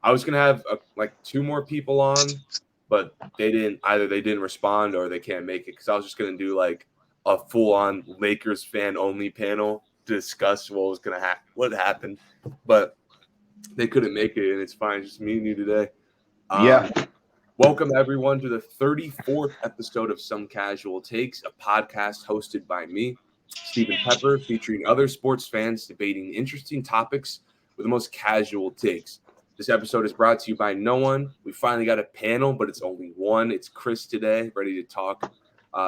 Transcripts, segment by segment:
I was gonna have like 2 more people on, but they didn't respond or they can't make it because I was just gonna do like a full-on Lakers fan only panel to discuss what happened, but they couldn't make it, and it's fine. It's just me and you today. Yeah. Welcome everyone to the 34th episode of Some Casual Takes, a podcast hosted by me, Stephen Pepper, featuring other sports fans debating interesting topics with the most casual takes. This episode is brought to you by no one. We finally got a panel, but it's only one. It's Chris today, ready to talk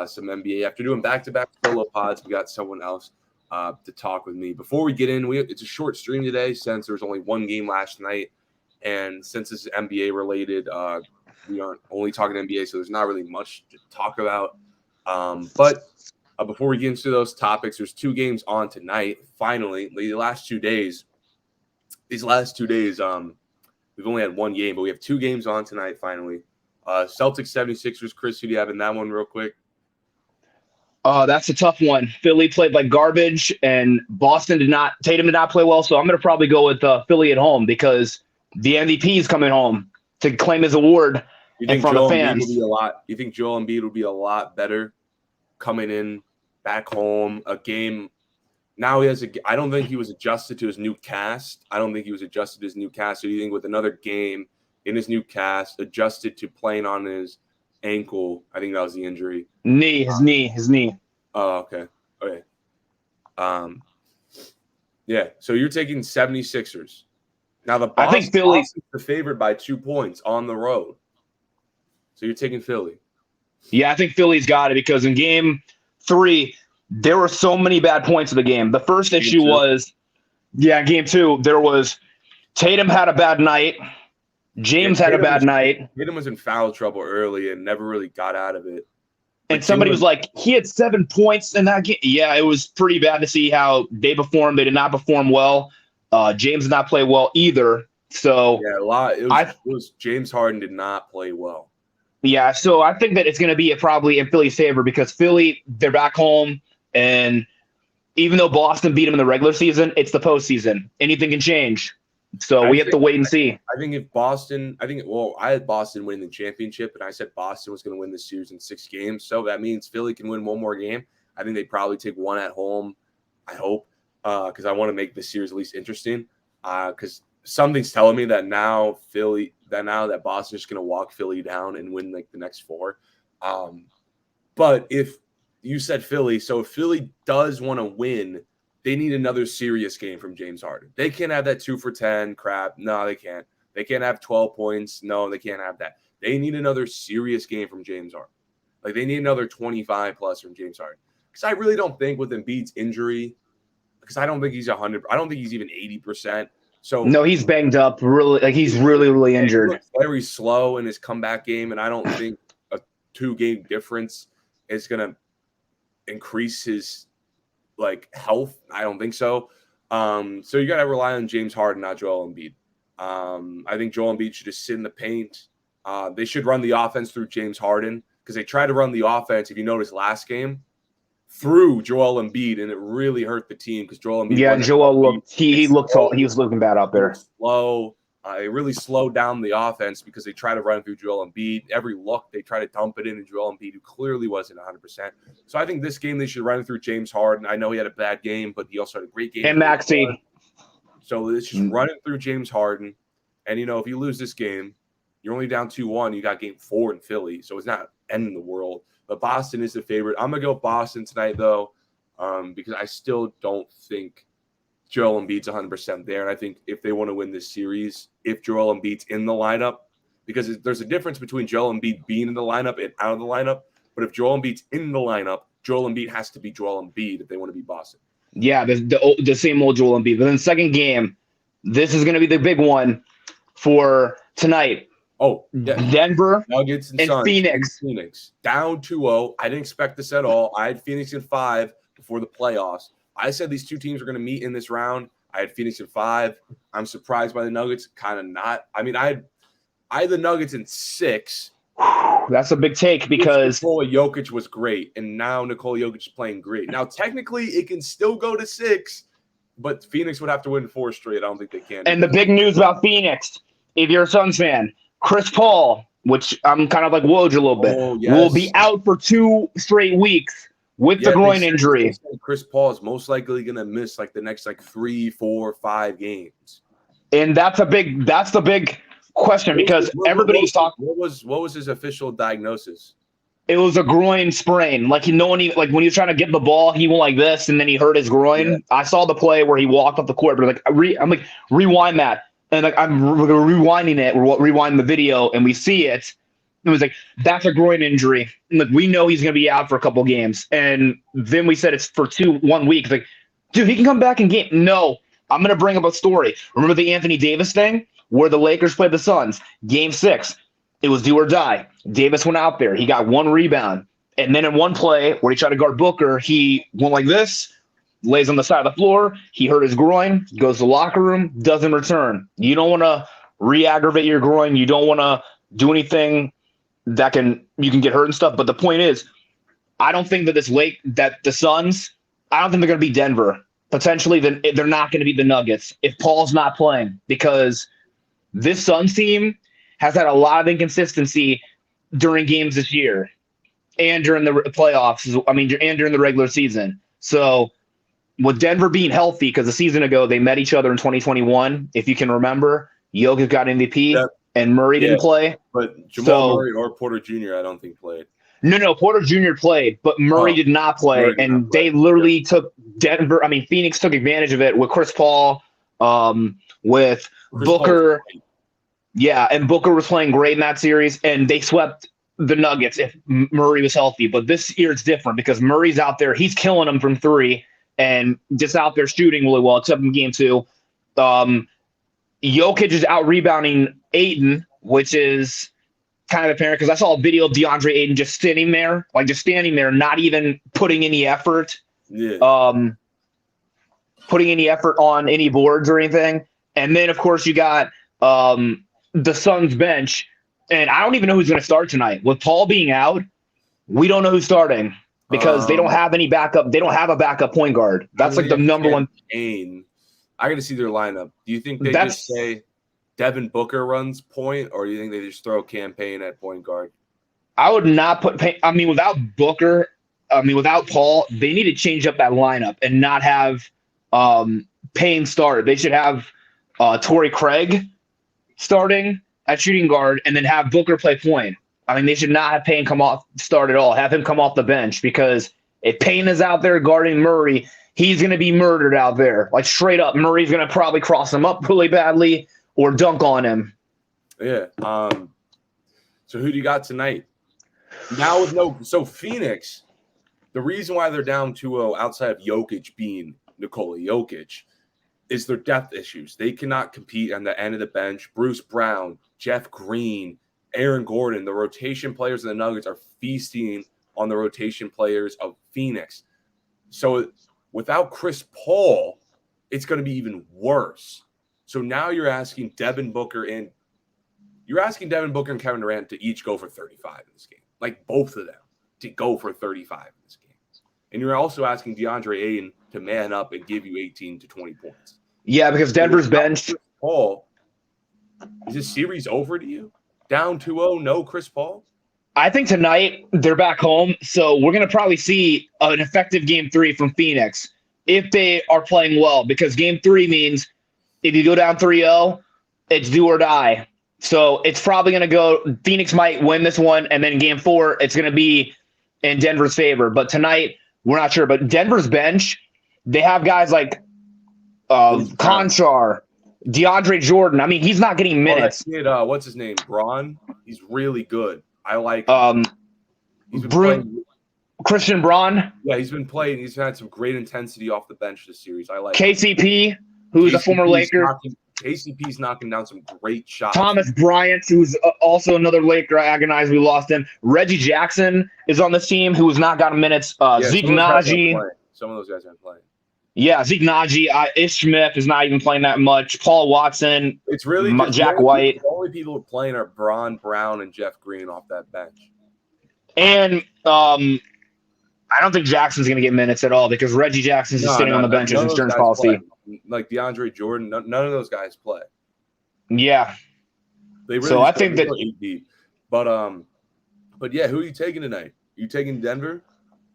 some NBA. After doing back-to-back solo pods, we got someone else to talk with me. Before we get in, it's a short stream today since there was only one game last night, and since this is NBA related, we aren't only talking NBA, so there's not really much to talk about. But before we get into those topics, there's 2 games on tonight. Finally, these last 2 days, we've only had 1 game, but we have 2 games on tonight. Finally, Celtics 76ers. Chris, who do you have in that one, real quick? That's a tough one. Philly played like garbage, and Tatum did not play well. So I'm going to probably go with Philly at home because the MVP is coming home to claim his award in front of fans. You think Joel Embiid would be a lot better coming in back home? A game now I don't think he was adjusted to his new cast. So do you think with another game in his new cast, adjusted to playing on his ankle? I think that was the injury. His knee. Oh, okay. Yeah. So you're taking 76ers. Now I think Philly's the favorite by 2 points on the road. So you're taking Philly. Yeah, I think Philly's got it because in game 3, there were so many bad points of the game. The first issue was, in game 2, there was Tatum had a bad night. James had a bad night. Tatum was in foul trouble early and never really got out of it. And somebody was like, he had 7 points in that game. Yeah, it was pretty bad to see how they performed. They did not perform well. James did not play well either. So it was James Harden did not play well. Yeah, so I think that it's going to be probably in Philly's favor because Philly, they're back home, and even though Boston beat them in the regular season, it's the postseason. Anything can change. So we have to wait and see. I had Boston winning the championship, and I said Boston was going to win this series in 6 games. So that means Philly can win 1 more game. I think they probably take 1 at home, I hope, because I want to make this series at least interesting. Because something's telling me that now that Boston's going to walk Philly down and win like the next 4. But if you said Philly, so if Philly does want to win, they need another serious game from James Harden. They can't have that 2 for 10 crap. No, they can't. They can't have 12 points. No, they can't have that. They need another serious game from James Harden. Like they need another 25 plus from James Harden. Because I really don't think with Embiid's injury, because I don't think he's 100. I don't think he's even 80%. So no, he's banged up. Really, like he's really injured. He looks very slow in his comeback game, and I don't think a 2-game difference is gonna increase his health. I don't think so. So you gotta rely on James Harden, not Joel Embiid. I think Joel Embiid should just sit in the paint. They should run the offense through James Harden because they tried to run the offense. If you notice last game, through Joel Embiid, and it really hurt the team because Joel Embiid. Yeah, Joel looked. He was looking bad out there. Slow. It really slowed down the offense because they try to run through Joel Embiid. Every look, they try to dump it into Joel Embiid, who clearly wasn't 100%. So I think this game they should run it through James Harden. I know he had a bad game, but he also had a great game. And Maxey. So let's just run it through James Harden. And, if you lose this game, you're only down 2-1. You got game 4 in Philly, so it's not ending the world. But Boston is the favorite. I'm going to go Boston tonight, though, because I still don't think Joel Embiid's 100% there. And I think if they want to win this series, if Joel Embiid's in the lineup, because there's a difference between Joel Embiid being in the lineup and out of the lineup. But if Joel Embiid's in the lineup, Joel Embiid has to be Joel Embiid if they want to beat Boston. Yeah, the same old Joel Embiid. But then second game, this is going to be the big one for tonight. Oh, yeah. Denver Nuggets and Suns. Phoenix. Down 2-0. I didn't expect this at all. I had Phoenix in 5 before the playoffs. I said these 2 teams are going to meet in this round. I had Phoenix in 5. I'm surprised by the Nuggets. Kind of not. I mean, I had the Nuggets in 6. That's a big take because Nikola Jokic was great, and now Nikola Jokic is playing great. Now, technically, it can still go to 6, but Phoenix would have to win 4 straight. I don't think they can. And the big news about Phoenix, if you're a Suns fan, Chris Paul, which I'm kind of like Woj a little bit, will be out for 2 straight weeks with the groin injury. Chris Paul is most likely going to miss like the next 3, 4, 5 games. And that's the big question because everybody was talking. What was his official diagnosis? It was a groin sprain. Like when he was trying to get the ball, he went like this, and then he hurt his groin. Yeah. I saw the play where he walked up the court, but I'm like, rewind that, and I'm rewinding it. Rewind the video, and we see it. It was like, that's a groin injury. And we know he's going to be out for a couple games, and then we said it's for 1 week. Like, dude, he can come back in game. No, I'm going to bring up a story. Remember the Anthony Davis thing where the Lakers played the Suns, Game 6. It was do or die. Davis went out there. He got 1 rebound. And then in one play where he tried to guard Booker, he went like this, lays on the side of the floor. He hurt his groin, goes to the locker room, doesn't return. You don't want to re-aggravate your groin. You don't want to do anything that you can get hurt and stuff. But the point is, I don't think that the Suns, I don't think they're going to be Denver. Potentially, they're not going to be the Nuggets if Paul's not playing, because this Suns team has had a lot of inconsistency during games this year and during the playoffs. And during the regular season. So with Denver being healthy, because a season ago they met each other in 2021, if you can remember, Jokic got MVP and Murray didn't play. But Jamal Murray or Porter Jr. I don't think played. No, Porter Jr. played, but Murray did not play. They literally took Phoenix took advantage of it with Chris Paul, with Booker. Yeah, and Booker was playing great in that series, and they swept the Nuggets if Murray was healthy. But this year it's different because Murray's out there. He's killing them from 3 and just out there shooting really well, except in Game 2. Jokic is out rebounding Ayton, which is kind of apparent because I saw a video of DeAndre Ayton just standing there, not even putting any effort. Yeah. Putting any effort on any boards or anything. And then, of course, you got the Suns bench, and I don't even know who's going to start tonight. With Paul being out, we don't know who's starting because they don't have any backup. They don't have a backup point guard. That's the number one. I got to see their lineup. Do you think they just say Devin Booker runs point, or do you think they just throw Campaign at point guard? I would not put without Booker, without Paul, they need to change up that lineup and not have Payne start. They should have Torrey Craig starting at shooting guard and then have Booker play point. They should not have Payne start at all. Have him come off the bench, because if Payne is out there guarding Murray, he's going to be murdered out there. Like straight up, Murray's going to probably cross him up really badly or dunk on him. Yeah. So who do you got tonight? Now so Phoenix, the reason why they're down 2-0 outside of Jokic being Nikola Jokic is their depth issues. They cannot compete on the end of the bench. Bruce Brown, Jeff Green, Aaron Gordon, the rotation players of the Nuggets are feasting on the rotation players of Phoenix. So without Chris Paul, it's going to be even worse. So now you're asking Devin Booker and Kevin Durant to each go for 35 in this game. Like both of them to go for 35 in this game. And you're also asking DeAndre Ayton to man up and give you 18 to 20 points. Yeah, because Denver's bench. Paul, is this series over to you? Down 2-0, no Chris Paul? I think tonight they're back home, so we're going to probably see an effective Game 3 from Phoenix if they are playing well, because Game 3 means if you go down 3-0, it's do or die. So it's probably going to go – Phoenix might win this one, and then Game 4, it's going to be in Denver's favor. But tonight, we're not sure. But Denver's bench, they have guys like Conchar, DeAndre Jordan. He's not getting minutes. What's his name? Braun? He's really good. I like Christian Braun. Yeah, he's been playing. He's had some great intensity off the bench this series. I like KCP, who's a former Laker. KCP's knocking down some great shots. Thomas Bryant, who's also another Laker. I agonize we lost him. Reggie Jackson is on this team, who has not gotten minutes. Zeke Naji. Some of those guys aren't playing. Yeah, Zeke Naji. Ish Smith is not even playing that much. Paul Watson. It's really Jack White. The only people who are playing are Braun, Brown, and Jeff Green off that bench. And I don't think Jackson's going to get minutes at all, because Reggie Jackson's just sitting on the bench as insurance policy. Like DeAndre Jordan, none of those guys play. Yeah. They really So I think that 8 deep. But yeah, who are you taking tonight? You taking Denver?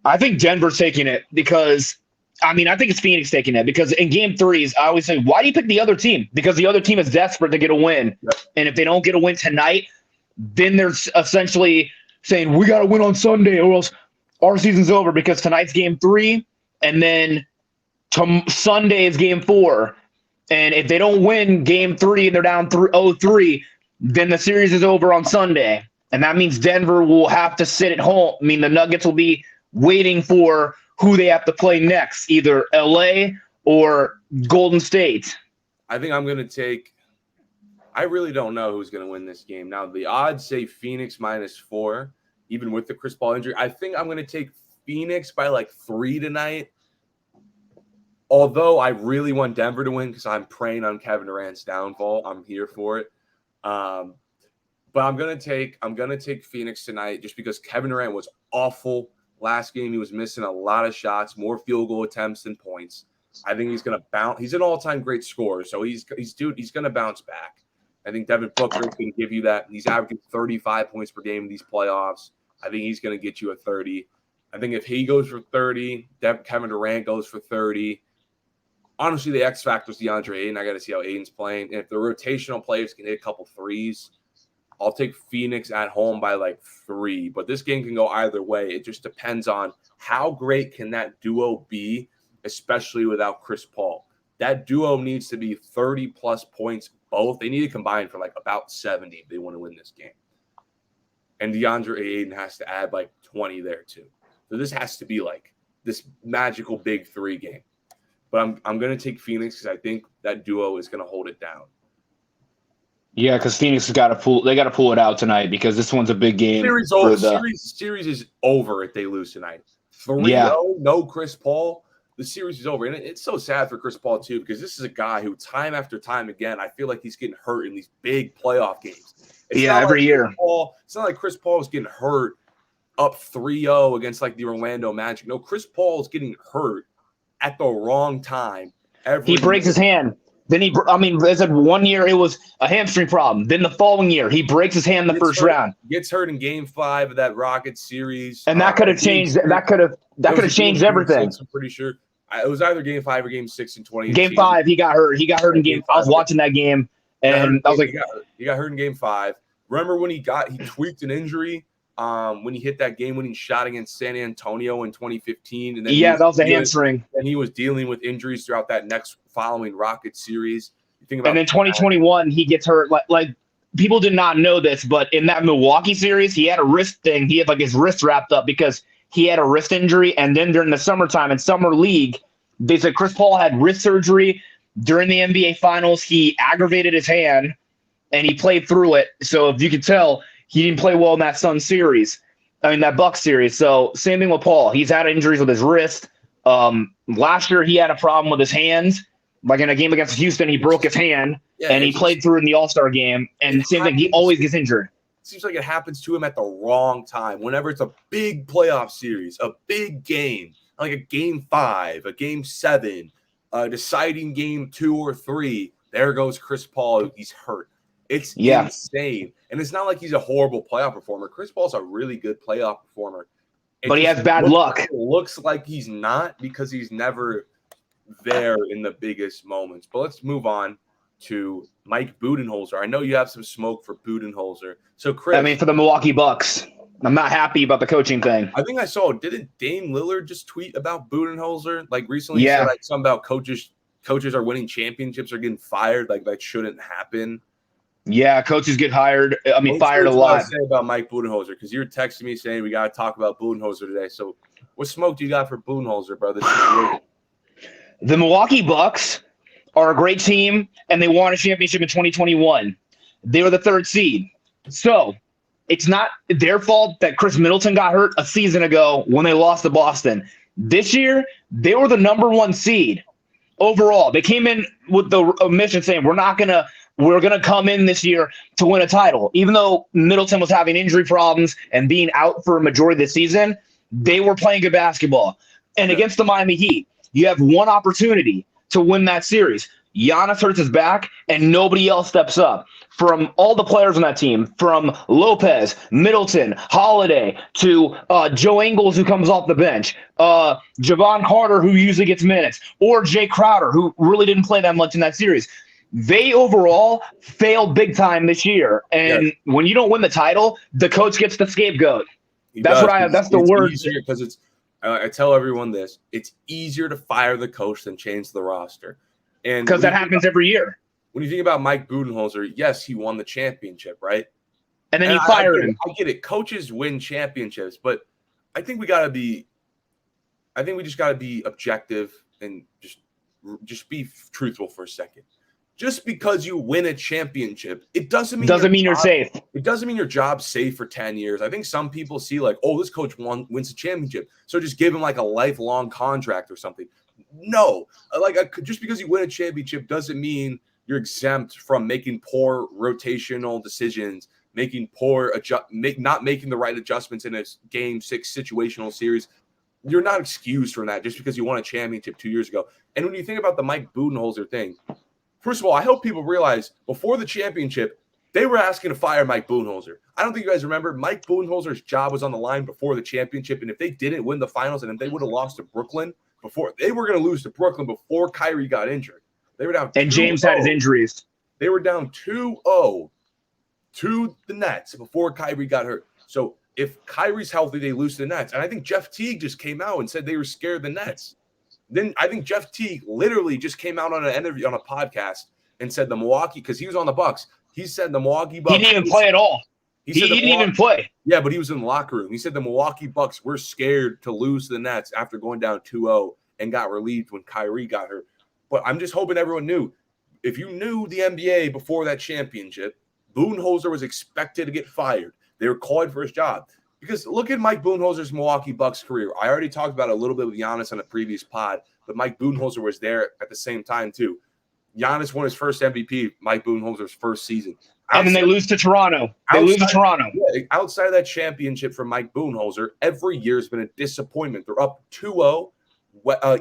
I think Denver's taking it because I think it's Phoenix taking it because in game threes, I always say, why do you pick the other team? Because the other team is desperate to get a win. Yep. And if they don't get a win tonight, then they're essentially saying, we got to win on Sunday or else our season's over because tonight's game 3 and then Sunday is game 4. And if they don't win game 3 and they're down 0-3, then the series is over on Sunday. And that means Denver will have to sit at home. I mean, the Nuggets will be waiting for who they have to play next, either LA or Golden State. I think I'm going to take – I really don't know who's going to win this game. Now, the odds say Phoenix -4, even with the Chris Paul injury. I think I'm going to take Phoenix by like 3 tonight. Although I really want Denver to win because I'm praying on Kevin Durant's downfall. I'm here for it. But I'm gonna take Phoenix tonight just because Kevin Durant was awful last game. He was missing a lot of shots, more field goal attempts than points. I think he's gonna bounce. He's an all-time great scorer, so he's gonna bounce back. I think Devin Booker can give you that. He's averaging 35 points per game in these playoffs. I think he's gonna get you a 30. I think if he goes for 30, Kevin Durant goes for 30. Honestly, the X factor is DeAndre Ayton. I got to see how Ayton's playing. And if the rotational players can hit a couple threes, I'll take Phoenix at home by like 3. But this game can go either way. It just depends on how great can that duo be, especially without Chris Paul. That duo needs to be 30-plus points both. They need to combine for like about 70 if they want to win this game. And DeAndre Ayton has to add like 20 there too. So this has to be like this magical big 3 game. But I'm going to take Phoenix because I think that duo is going to hold it down. Yeah, because Phoenix has got to pull. They got to pull it out tonight because this one's a big game. Series is over if they lose tonight. 3-0, no Chris Paul. The series is over, and it's so sad for Chris Paul too because this is a guy who time after time again I feel like he's getting hurt in these big playoff games. Every year. It's not like Chris Paul is getting hurt up 3-0 against like the Orlando Magic. No, Chris Paul is getting hurt at the wrong time. He breaks his hand. Then they said 1 year it was a hamstring problem. Then the following year he breaks his hand in the first round. Gets hurt in Game 5 of that Rockets series, and that could have changed. That could have changed everything. 6, I'm pretty sure it was either Game 5 or Game 6 in 2018. Game 5, he got hurt. He got hurt in Game 5. I was watching that game, and I was like, he got hurt in Game 5. Remember when he tweaked an injury? When he hit that game-winning shot against San Antonio in 2015. And then that was a hamstring. And he was dealing with injuries throughout that next following Rocket series. You think about and then 2021, he gets hurt. Like people did not know this, but in that Milwaukee series, he had a wrist thing. He had like his wrist wrapped up because he had a wrist injury. And then during the summertime in Summer League, they said Chris Paul had wrist surgery. During the NBA Finals, he aggravated his hand, and he played through it. So if you could tell, he didn't play well in that that Bucks series. So same thing with Paul. He's had injuries with his wrist. Last year he had a problem with his hands. Like in a game against Houston, he broke his hand, and he played through in the All-Star game. And same thing, he always gets injured. It seems like it happens to him at the wrong time. Whenever it's a big playoff series, a big game, like a Game 5, a Game 7, a deciding Game 2 or 3, there goes Chris Paul. He's hurt. It's insane. And it's not like he's a horrible playoff performer. Chris Paul's a really good playoff performer. But he has bad luck. It looks like he's not because he's never there in the biggest moments. But let's move on to Mike Budenholzer. I know you have some smoke for Budenholzer. So, Chris. For the Milwaukee Bucks. I'm not happy about the coaching thing. I think I saw, didn't Dame Lillard just tweet about Budenholzer? Like recently he said something about coaches are winning championships or getting fired. Like that shouldn't happen. Yeah, coaches get fired. Fired a lot. What say about Mike Budenholzer? Because you were texting me saying we got to talk about Budenholzer today. So, what smoke do you got for Budenholzer, brother? The Milwaukee Bucks are a great team, and they won a championship in 2021. They were the 3rd seed. So, it's not their fault that Chris Middleton got hurt a season ago when they lost to Boston. This year, they were the number 1 seed overall. They came in with the mission saying, we're going to come in this year to win a title. Even though Middleton was having injury problems and being out for a majority of the season, they were playing good basketball. And against the Miami Heat, you have one opportunity to win that series. Giannis hurts his back, and nobody else steps up. From all the players on that team, from Lopez, Middleton, Holiday, to Joe Ingles, who comes off the bench, Javon Carter, who usually gets minutes, or Jay Crowder, who really didn't play that much in that series. They overall failed big time this year. And when you don't win the title, the coach gets the scapegoat. That's the word. Because it's I tell everyone this: it's easier to fire the coach than change the roster, and because that happens every year. When you think about Mike Budenholzer, yes, he won the championship, right? And then you fired him. I get it. Coaches win championships, but I think we just got to be objective and just be truthful for a second. Just because you win a championship, it doesn't mean you're safe. It doesn't mean your job's safe for 10 years. I think some people see like, oh, this coach wins a championship, so just give him like a lifelong contract or something. No, just because you win a championship doesn't mean you're exempt from making poor rotational decisions, making not making the right adjustments in a game 6 situational series. You're not excused from that just because you won a championship 2 years ago. And when you think about the Mike Budenholzer thing, first of all, I hope people realize before the championship, they were asking to fire Mike Budenholzer. I don't think you guys remember, Mike Budenholzer's job was on the line before the championship. And if they didn't win the finals and if they would have lost to Brooklyn they were going to lose to Brooklyn before Kyrie got injured. They were down 2-0. And James had his injuries. They were down 2-0 to the Nets before Kyrie got hurt. So if Kyrie's healthy, they lose to the Nets. And I think Jeff Teague just came out and said they were scared of the Nets. Then I think Jeff Teague literally just came out on an interview on a podcast and said the Milwaukee, because he was on the Bucks. He said the Milwaukee Bucks. He didn't even play at all. He didn't even play. Yeah, but he was in the locker room. He said the Milwaukee Bucks were scared to lose to the Nets after going down 2-0 and got relieved when Kyrie got hurt. But I'm just hoping everyone knew. If you knew the NBA before that championship, Budenholzer was expected to get fired. They were calling for his job. Because look at Mike Budenholzer's Milwaukee Bucks career. I already talked about it a little bit with Giannis on a previous pod, but Mike Budenholzer was there at the same time too. Giannis won his first MVP, Mike Budenholzer's first season. And then they lose to Toronto. Outside of that championship for Mike Budenholzer, every year has been a disappointment. They're up 2-0,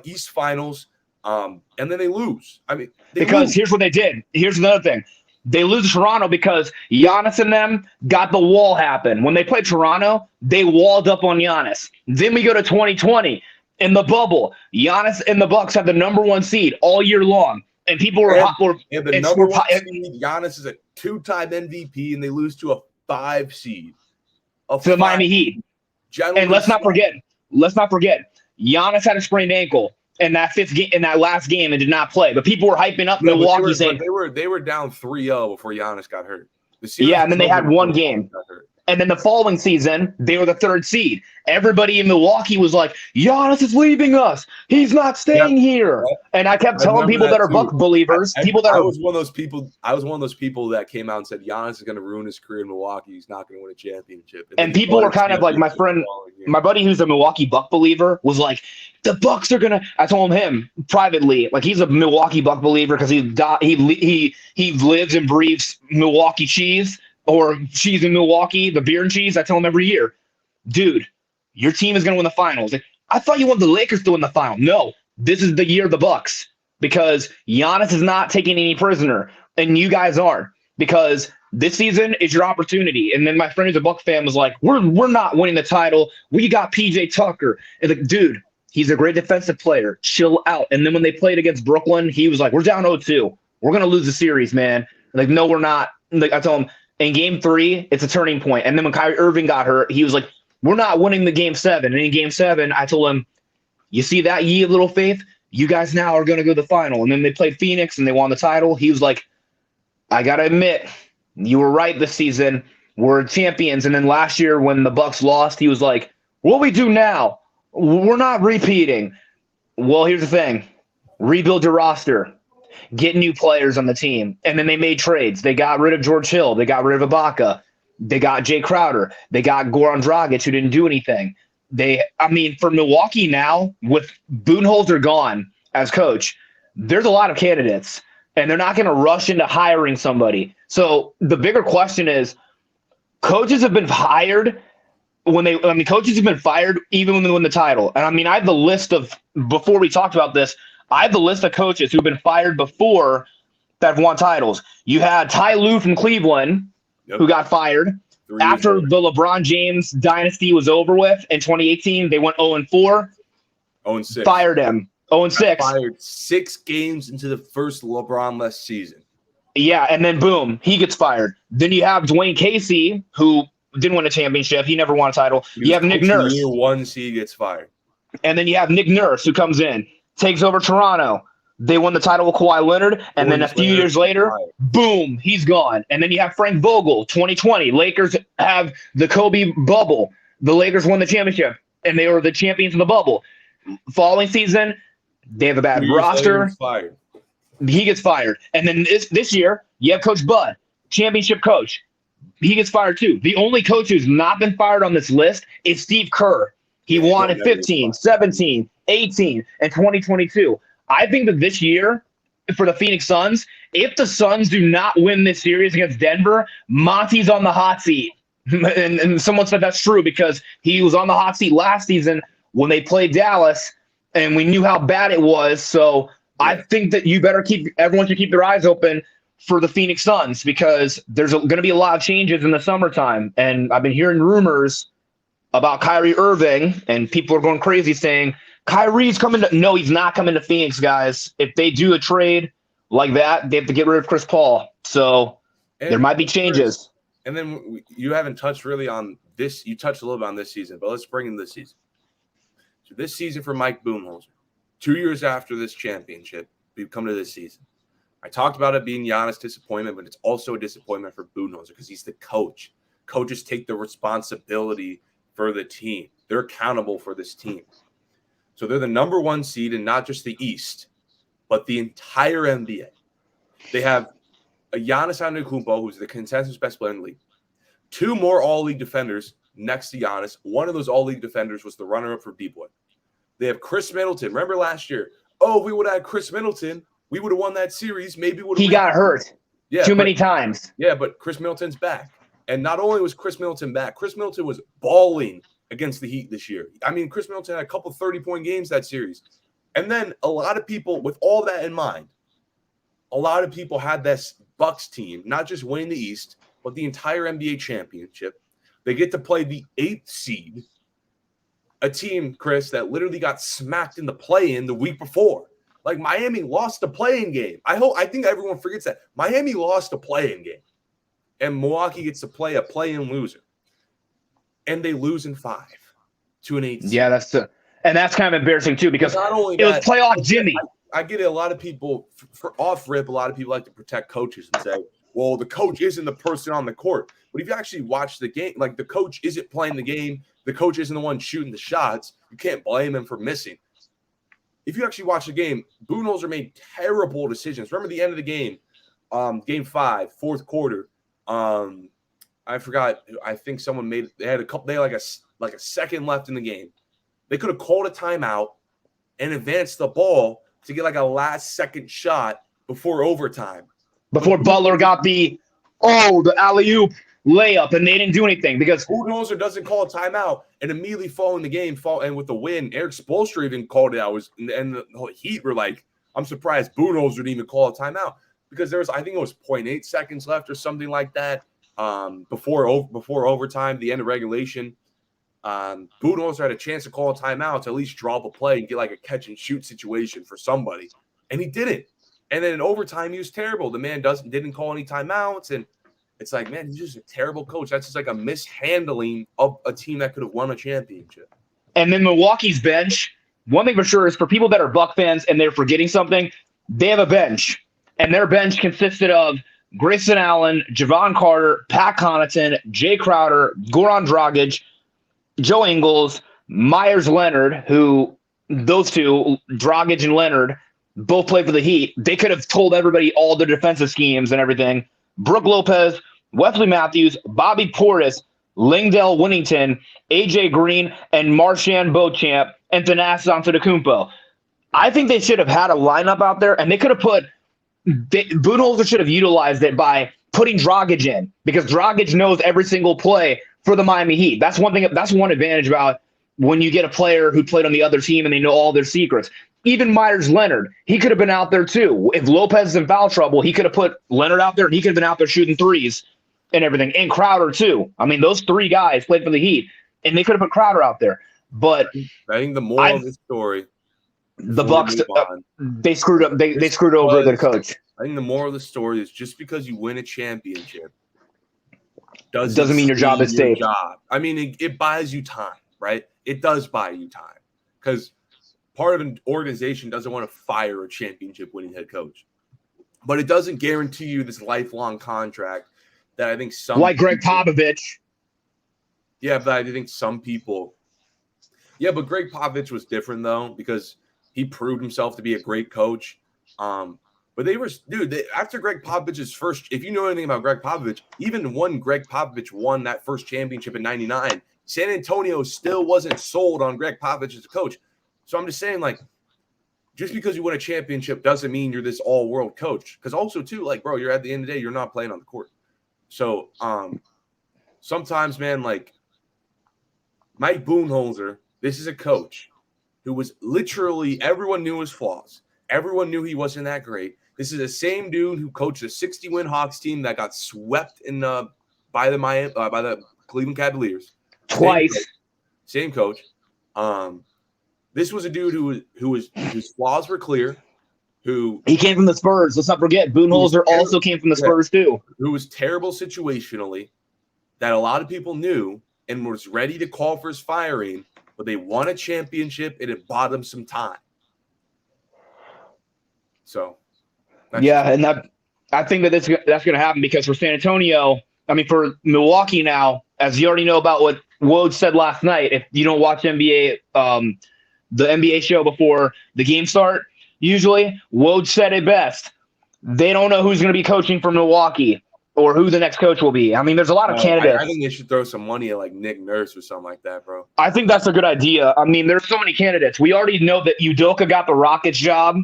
East Finals, and then they lose. I mean, here's what they did. Here's another thing. They lose to Toronto because Giannis and them got the wall happen. When they played Toronto, they walled up on Giannis. Then we go to 2020 in the bubble. Giannis and the Bucks have the number 1 seed all year long. And people were the number 1 seed. Giannis is a 2-time MVP, and they lose to a 5 seed. To the Miami Heat. And let's not forget, Giannis had a sprained ankle in that last game and did not play. But people were hyping up Milwaukee saying they were down 3-0 before Giannis got hurt. And then they had one game. And then the following season, they were the 3rd seed. Everybody in Milwaukee was like, Giannis is leaving us. He's not staying here. And I kept telling people that are Buck believers, I was one of those people that came out and said Giannis is going to ruin his career in Milwaukee. He's not going to win a championship. And people were kind of like, my buddy who's a Milwaukee Buck believer was like, the Bucks are gonna. I told him privately, like he's a Milwaukee Buck believer because he lives and breathes Milwaukee cheese or cheese in Milwaukee, the beer and cheese. I tell him every year, dude, your team is gonna win the finals. Like, I thought you wanted the Lakers to win the final. No, this is the year of the Bucks because Giannis is not taking any prisoner, and you guys are, because this season is your opportunity. And then my friend who's a Buck fan was like, we're not winning the title. We got PJ Tucker. And like, dude. He's a great defensive player. Chill out. And then when they played against Brooklyn, he was like, we're down 0-2. We're going to lose the series, man. Like, no, we're not. Like, I told him, in game 3, it's a turning point. And then when Kyrie Irving got hurt, he was like, we're not winning the game 7. And in game 7, I told him, you see that, ye of little faith? You guys now are going to go to the final. And then they played Phoenix and they won the title. He was like, I got to admit, you were right this season. We're champions. And then last year when the Bucks lost, he was like, what we do now? We're not repeating. Well, here's the thing. Rebuild your roster. Get new players on the team. And then they made trades. They got rid of George Hill. They got rid of Ibaka. They got Jay Crowder. They got Goran Dragic, who didn't do anything. For Milwaukee now, with Budenholzer gone as coach, there's a lot of candidates. And they're not going to rush into hiring somebody. So the bigger question is, coaches have been hired coaches have been fired even when they win the title. And I have the list of, before we talked about this, I have the list of coaches who've been fired before that have won titles. You had Ty Lue from Cleveland, who got fired. After the LeBron James dynasty was over with in 2018, they went 0-4. 0-6. Fired him. 0-6. Fired 6 games into the first LeBron-less season. Yeah, and then boom, he gets fired. Then you have Dwayne Casey, who didn't win a championship. He never won a title. You have Nick Nurse. Year 1 seed gets fired. And then you have Nick Nurse, who comes in, takes over Toronto. They won the title with Kawhi Leonard, and then a few years later, boom, he's gone. And then you have Frank Vogel, 2020. Lakers have the Kobe bubble. The Lakers won the championship, and they were the champions of the bubble. Following season, they have a bad roster. He gets fired. And then this year, you have Coach Bud, championship coach. He gets fired too. The only coach who's not been fired on this list is Steve Kerr. He won in 15, 17, 18, and 2022. I think that this year, for the Phoenix Suns, if the Suns do not win this series against Denver, Monty's on the hot seat. And someone said that's true because he was on the hot seat last season when they played Dallas, and we knew how bad it was. So I think that everyone should keep their eyes open for the Phoenix Suns because there's going to be a lot of changes in the summertime. And I've been hearing rumors about Kyrie Irving, and people are going crazy saying, Kyrie's coming to – no, he's not coming to Phoenix, guys. If they do a trade like that, they have to get rid of Chris Paul. So there might be changes. And then you haven't touched really on this. You touched a little bit on this season, but let's bring in this season. So this season for Mike Budenholzer, 2 years after this championship, we've come to this season. I talked about it being Giannis' disappointment, but it's also a disappointment for Budenholzer because he's the coach. Coaches take the responsibility for the team. They're accountable for this team. So they're the number 1 seed in not just the East, but the entire NBA. They have a Giannis Antetokounmpo, who's the consensus best player in the league. 2 more all-league defenders next to Giannis. One of those all-league defenders was the runner-up for B-Boy. They have Chris Middleton. Remember last year? Oh, if we would have had Chris Middleton, we would have won that series. Maybe he got hurt too many times. Yeah, but Chris Middleton's back. And not only was Chris Middleton back, Chris Middleton was balling against the Heat this year. I mean, Chris Middleton had a couple 30-point games that series. And then a lot of people, with all that in mind, a lot of people had this Bucks team, not just winning the East, but the entire NBA championship. They get to play the 8th seed, a team, Chris, that literally got smacked in the play-in the week before. Like, Miami lost a play-in game. I think everyone forgets that. Miami lost a play-in game. And Milwaukee gets to play a play-in loser. And they lose in 5 to an 8 seed. Yeah, that's kind of embarrassing too because not only it was playoff Jimmy. I get it. A lot of people, for off rip, a lot of people like to protect coaches and say, well, the coach isn't the person on the court. But if you actually watch the game, like the coach isn't playing the game, the coach isn't the one shooting the shots, you can't blame him for missing. If you actually watch the game, Budenholzer made terrible decisions. Remember the end of the game, game 5, fourth quarter. I forgot. I think someone made. They had a second left in the game. They could have called a timeout and advanced the ball to get like a last second shot before overtime. Before Butler got the alley-oop layup, and they didn't do anything because Budenholzer doesn't call a timeout, and immediately following the game, and with the win, Eric Spoelstra even called it out. And the Heat were like, I'm surprised Budenholzer didn't even call a timeout because there was, I think it was 0.8 seconds left or something like that. Before overtime, the end of regulation, Budenholzer had a chance to call a timeout to at least draw up a play and get like a catch and shoot situation for somebody, and he didn't. And then in overtime, he was terrible. The man didn't call any timeouts, and it's like, man, he's just a terrible coach. That's just like a mishandling of a team that could have won a championship. And then Milwaukee's bench, one thing for sure is for people that are Buck fans and they're forgetting something, they have a bench, and their bench consisted of Grayson Allen, Javon Carter, Pat Connaughton, Jay Crowder, Goran Dragic, Joe Ingles, Myers Leonard, who those two, Dragic and Leonard, both played for the Heat. They could have told everybody all their defensive schemes and everything. Brook Lopez, Wesley Matthews, Bobby Portis, Lingdale Winnington, AJ Green, and Marchand Beauchamp, and Thanasis Antetokounmpo. I think they should have had a lineup out there, and they could have put Budenholzer should have utilized it by putting Dragic in because Dragic knows every single play for the Miami Heat. That's one thing. That's one advantage about when you get a player who played on the other team and they know all their secrets. even Myers Leonard, he could have been out there too. If Lopez is in foul trouble, he could have put Leonard out there, and he could have been out there shooting threes and everything. And Crowder too. I mean, those three guys played for the Heat, and they could have put Crowder out there. But I think the moral of the story, the Bucks, they screwed up. They screwed over their coach. I think the moral of the story is just because you win a championship doesn't mean your job is safe. I mean, it buys you time, right? It does buy you time because part of an organization doesn't want to fire a championship-winning head coach, but it doesn't guarantee you this lifelong contract that I think some like Greg Popovich. Yeah, but I think some people. Yeah, but Greg Popovich was different though because he proved himself to be a great coach. But they were, after Greg Popovich's first, if you know anything about Greg Popovich, even when Greg Popovich won that first championship in '99, San Antonio still wasn't sold on Greg Popovich as a coach. So I'm just saying, like, just because you win a championship doesn't mean you're this all-world coach. Because also, too, like, bro, you're at the end of the day, you're not playing on the court. So sometimes, man, like, Mike Budenholzer, this is a coach who was literally, everyone knew his flaws. Everyone knew he wasn't that great. This is the same dude who coached a 60-win Hawks team that got swept by the Cleveland Cavaliers twice. Same coach. This was a dude whose flaws were clear. He came from the Spurs. Let's not forget, Budenholzer also came from the Spurs too. Who was terrible situationally, that a lot of people knew and was ready to call for his firing, but they won a championship and it bought them some time. So. Yeah, and I think that's going to happen because for San Antonio, I mean, for Milwaukee now, as you already know about what Woj said last night, if you don't watch NBA, the NBA show before the game start, usually Woj said it best. They don't know who's going to be coaching for Milwaukee or who the next coach will be. I mean, there's a lot of candidates. I think they should throw some money at like Nick Nurse or something like that, bro. I think that's a good idea. I mean, there's so many candidates. We already know that Udoka got the Rockets job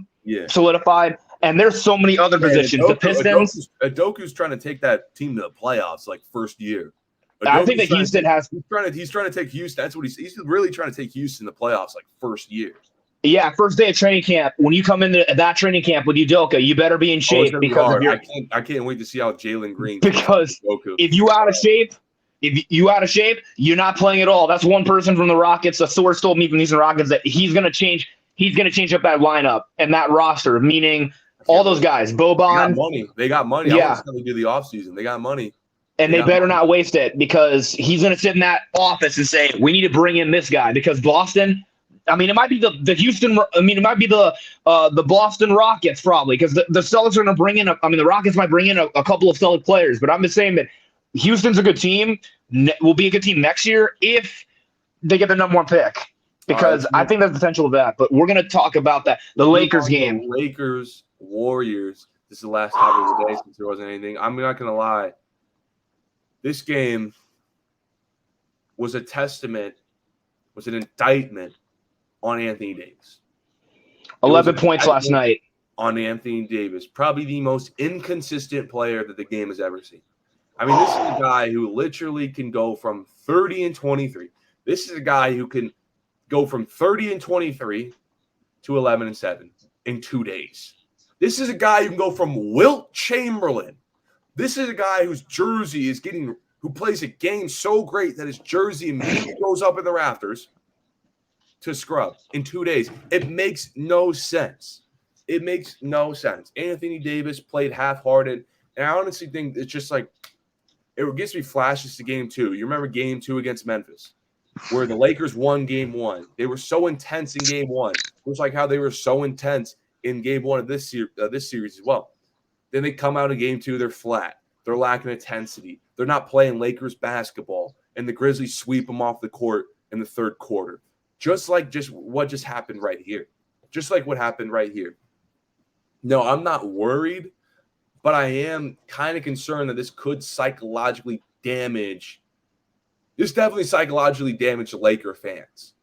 solidified. And there's so many other positions. The Pistons. Udoka's trying to take that team to the playoffs, like first year. I think that Houston has. He's trying to take Houston. That's what he's really trying to take Houston to the playoffs, like first year. Yeah, first day of training camp. When you come into that training camp with Udoka, you better be in shape because of your. I can't wait to see how Jalen Green. Because if you out of shape, you're not playing at all. That's one person from the Rockets. A source told me from these Rockets that he's going to change. He's going to change up that lineup and that roster, meaning. All those guys, Boban. They got money. Yeah. I want to do the offseason. They got money. And they better not waste it because he's going to sit in that office and say, we need to bring in this guy because Boston, I mean, it might be the Houston, I mean, it might be the Boston Rockets probably because the Celtics are going to bring in, the Rockets might bring in a couple of Celtic players, but I'm just saying that Houston's a good team, will be a good team next year if they get the number one pick because I think there's potential of that, but we're going to talk about that. The Lakers game. Lakers. Warriors. This is the last topic of the day since there wasn't anything. I'm not going to lie. This game was an indictment on Anthony Davis. 11 points last night. On Anthony Davis. Probably the most inconsistent player that the game has ever seen. I mean, this is a guy who literally can go from 30 and 23. This is a guy who can go from 30 and 23 to 11 and 7 in 2 days. This is a guy who can go from Wilt Chamberlain. This is a guy whose jersey is who plays a game so great that his jersey immediately goes up in the rafters to scrub in 2 days. It makes no sense. It makes no sense. Anthony Davis played half-hearted, and I honestly think it's just like it gives me flashes to game 2. You remember game 2 against Memphis where the Lakers won game 1. They were so intense in game 1. It was like how they were so intense in game 1 of this series as well. Then they come out in game 2, they're flat. They're lacking intensity. They're not playing Lakers basketball. And the Grizzlies sweep them off the court in the third quarter. Just what just happened right here. Just like what happened right here. No, I'm not worried, but I am kind of concerned that this could psychologically damage. This definitely psychologically damaged the Laker fans.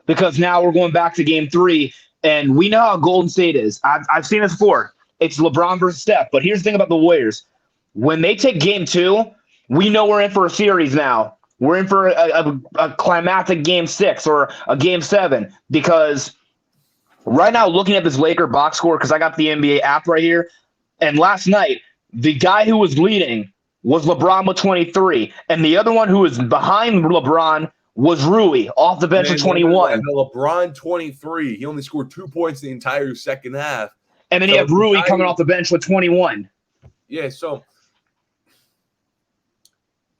Because now we're going back to game 3. And we know how Golden State is. I've seen this before. It's LeBron versus Steph. But here's the thing about the Warriors. When they take game 2, we know we're in for a series now. We're in for a climactic game 6 or a game 7 because right now, looking at this Laker box score, because I got the NBA app right here, and last night, the guy who was leading was LeBron with 23, and the other one who was behind LeBron was Rui off the bench with 21. LeBron 23. He only scored 2 points the entire second half. And then you have Rui coming off the bench with 21. Yeah, so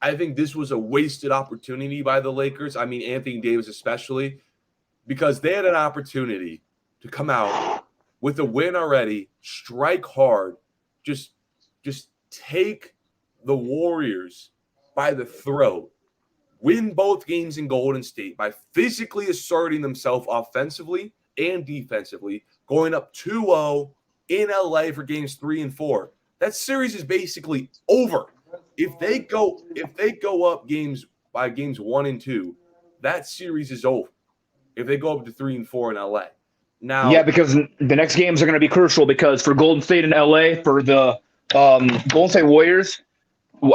I think this was a wasted opportunity by the Lakers. I mean, Anthony Davis especially, because they had an opportunity to come out with a win already, strike hard, just take the Warriors by the throat, win both games in Golden State by physically asserting themselves offensively and defensively, going up 2-0 in LA for games 3 and 4. That series is basically over. If they go up games 1 and 2, that series is over. If they go up to 3 and 4 in LA. Now, yeah, because the next games are going to be crucial, because for Golden State and LA, for the Golden State Warriors,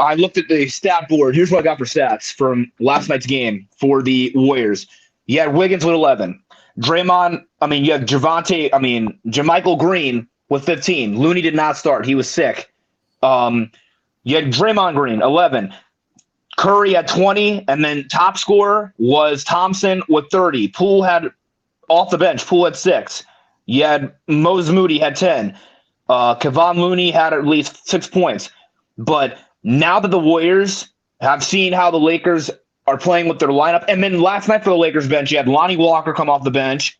I looked at the stat board. Here's what I got for stats from last night's game for the Warriors. You had Wiggins with 11. You had JaMychal Green with 15. Looney did not start. He was sick. You had Draymond Green, 11. Curry had 20, and then top scorer was Thompson with 30. Poole had off the bench. Poole had 6. You had Moses Moody had 10. Kevon Looney had at least 6 points. But now that the Warriors have seen how the Lakers are playing with their lineup, and then last night for the Lakers bench, you had Lonnie Walker come off the bench.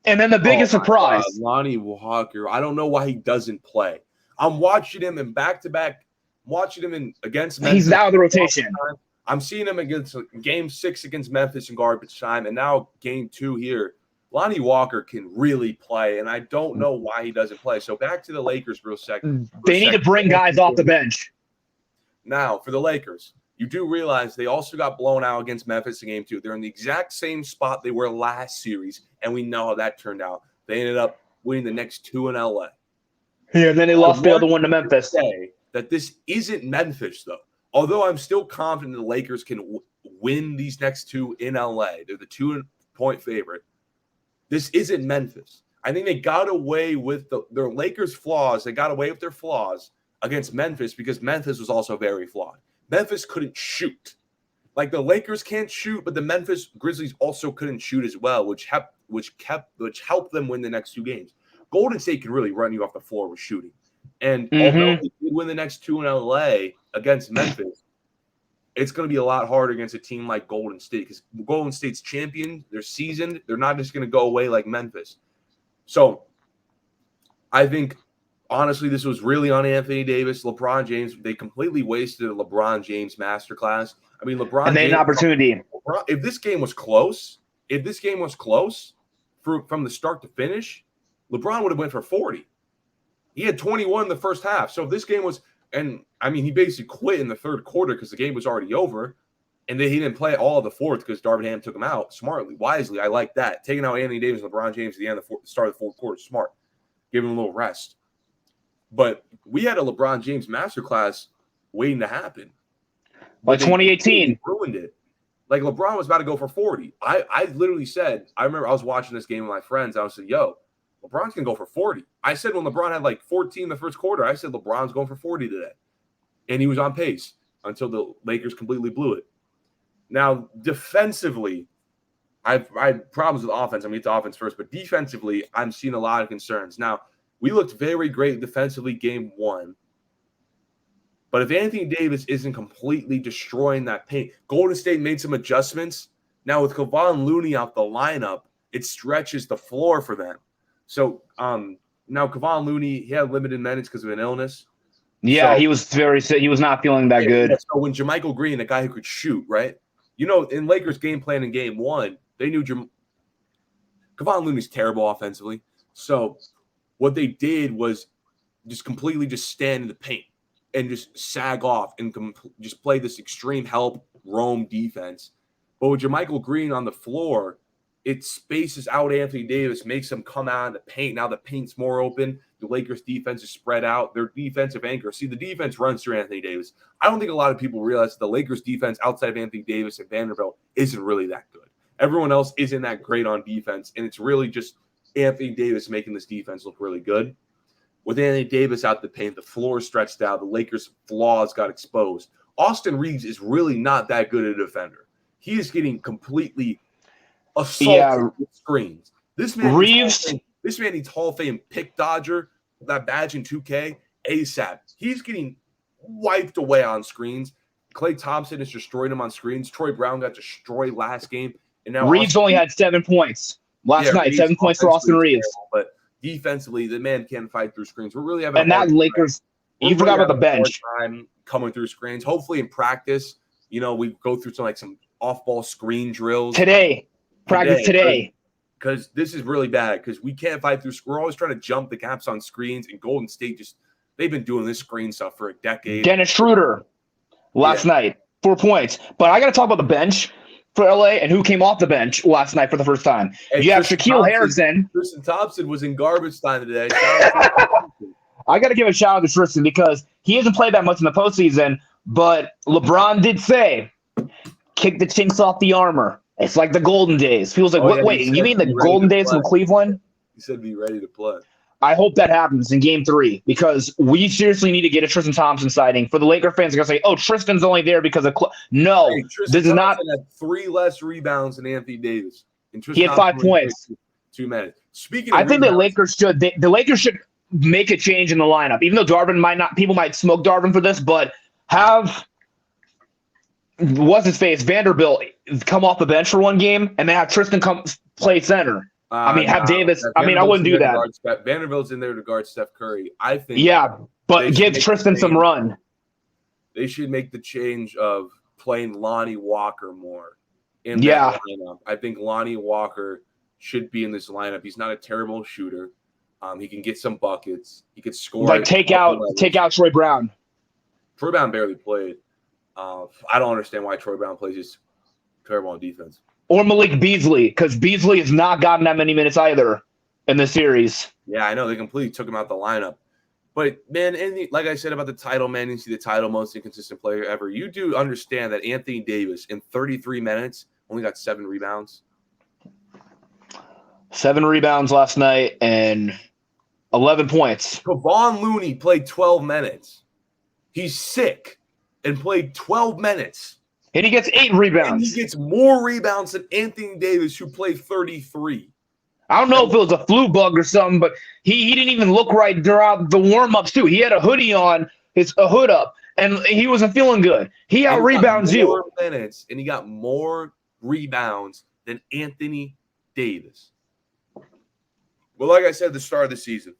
And then the biggest surprise. Lonnie Walker. I don't know why he doesn't play. I'm watching him in back-to-back, against Memphis. He's out of the rotation. I'm seeing him against game 6 against Memphis in garbage time, and now game 2 here. Lonnie Walker can really play, and I don't know why he doesn't play. So back to the Lakers for a second. They need to bring guys off the bench. Now, for the Lakers, you do realize they also got blown out against Memphis in game 2. They're in the exact same spot they were last series, and we know how that turned out. They ended up winning the next 2 in LA. Yeah, and then they lost the other one to Memphis. Say that this isn't Memphis, though. Although I'm still confident the Lakers can win these next 2 in LA. They're the 2-point favorite. This isn't Memphis. I think they got away with their Lakers' flaws. They got away with their flaws against Memphis because Memphis was also very flawed. Memphis couldn't shoot. Like the Lakers can't shoot, but the Memphis Grizzlies also couldn't shoot as well, which helped them win the next 2 games. Golden State can really run you off the floor with shooting. And although they did win the next 2 in LA against Memphis, it's going to be a lot harder against a team like Golden State because Golden State's champion. They're seasoned. They're not just going to go away like Memphis. So I think, honestly, this was really on Anthony Davis. LeBron James, they completely wasted a LeBron James masterclass. I mean, LeBron and they had an opportunity. If this game was close, from the start to finish, LeBron would have went for 40. He had 21 in the first half. So if this game was, and I mean, he basically quit in the third quarter because the game was already over, and then he didn't play all of the fourth because Darvin Ham took him out smartly, wisely. I like that. Taking out Anthony Davis and LeBron James at the end of the start of the fourth quarter, smart. Give him a little rest. But we had a LeBron James masterclass waiting to happen. By 2018. Ruined it. Like LeBron was about to go for 40. I literally said, I remember I was watching this game with my friends. I was like, yo, LeBron's going to go for 40. I said when LeBron had like 14 in the first quarter, I said LeBron's going for 40 today. And he was on pace until the Lakers completely blew it. Now, defensively, I had problems with offense. I'm going to get to offense first. But defensively, I'm seeing a lot of concerns. Now, we looked very great defensively game 1. But if Anthony Davis isn't completely destroying that paint, Golden State made some adjustments. Now, with Kevon Looney out the lineup, it stretches the floor for them. So now Kevon Looney, he had limited minutes because of an illness. Yeah, so, he was very sick. He was not feeling that good. So when JaMychal Green, a guy who could shoot, right? You know, in Lakers game plan in game 1, they knew Kevon Looney's terrible offensively. So what they did was just completely just stand in the paint and just sag off and just play this extreme help roam defense. But with JaMychal Green on the floor, it spaces out Anthony Davis, makes him come out of the paint. Now the paint's more open. The Lakers' defense is spread out. Their defensive anchor. See, the defense runs through Anthony Davis. I don't think a lot of people realize the Lakers' defense outside of Anthony Davis and Vanderbilt isn't really that good. Everyone else isn't that great on defense, and it's really just Anthony Davis making this defense look really good. With Anthony Davis out the paint, the floor stretched out, the Lakers' flaws got exposed. Austin Reeves is really not that good a defender. He is getting completely assaulted with screens. This man needs Hall of Fame pick dodger, that badge in 2K, ASAP. He's getting wiped away on screens. Klay Thompson has destroyed him on screens. Troy Brown got destroyed last game. And now Reeves only had 7 points last night. 7 points for Austin Reeves. But defensively, the man can't fight through screens. We're really having and that Lakers. You forgot about the bench. Time coming through screens. Hopefully in practice, we go through some off-ball screen drills Practice today. Because this is really bad. Because we can't fight through. We're always trying to jump the gaps on screens. And Golden State they've been doing this screen stuff for a decade. Dennis Schroeder last night, 4 points. But I got to talk about the bench for LA and who came off the bench last night for the first time. And you have Shaquille Harrison. Tristan Thompson was in garbage time today. I got to give a shout out to Tristan because he hasn't played that much in the postseason, but LeBron did say, kick the chinks off the armor. It's like the golden days. Feels like, wait, you mean the golden days from Cleveland? He said be ready to play. I hope that happens in Game 3 because we seriously need to get a Tristan Thompson sighting. For the Laker fans, are going to say, oh, Tristan's only there because of no. Hey, this is not. Had 3 less rebounds than Anthony Davis. And he had 5 points. 2 minutes. Speaking of I think the Lakers should make a change in the lineup. Even though people might smoke Darvin for this, but have Vanderbilt come off the bench for one game and then have Tristan come play center. Have Davis. I wouldn't do that. Vanderbilt's in there to guard Steph Curry. I think. Yeah, but give Tristan some run. They should make the change of playing Lonnie Walker more in that lineup. I think Lonnie Walker should be in this lineup. He's not a terrible shooter. He can get some buckets. He could score. Like take out Troy Brown. Troy Brown barely played. I don't understand why Troy Brown plays just terrible on defense. Or Malik Beasley, because Beasley has not gotten that many minutes either in the series. Yeah, I know. They completely took him out the lineup. But, man, like I said about the title, man, you see the title most inconsistent player ever. You do understand that Anthony Davis, in 33 minutes, only got 7 rebounds. 7 rebounds last night and 11 points. Kevon Looney played 12 minutes. He's sick and played 12 minutes. And he gets 8 rebounds. And he gets more rebounds than Anthony Davis, who played 33. I don't know if it was a flu bug or something, but he didn't even look right throughout the warm-ups, too. He had a hoodie on, a hood up, and he wasn't feeling good. He out-rebounds you. Minutes, and he got more rebounds than Anthony Davis. Well, like I said at the start of the season,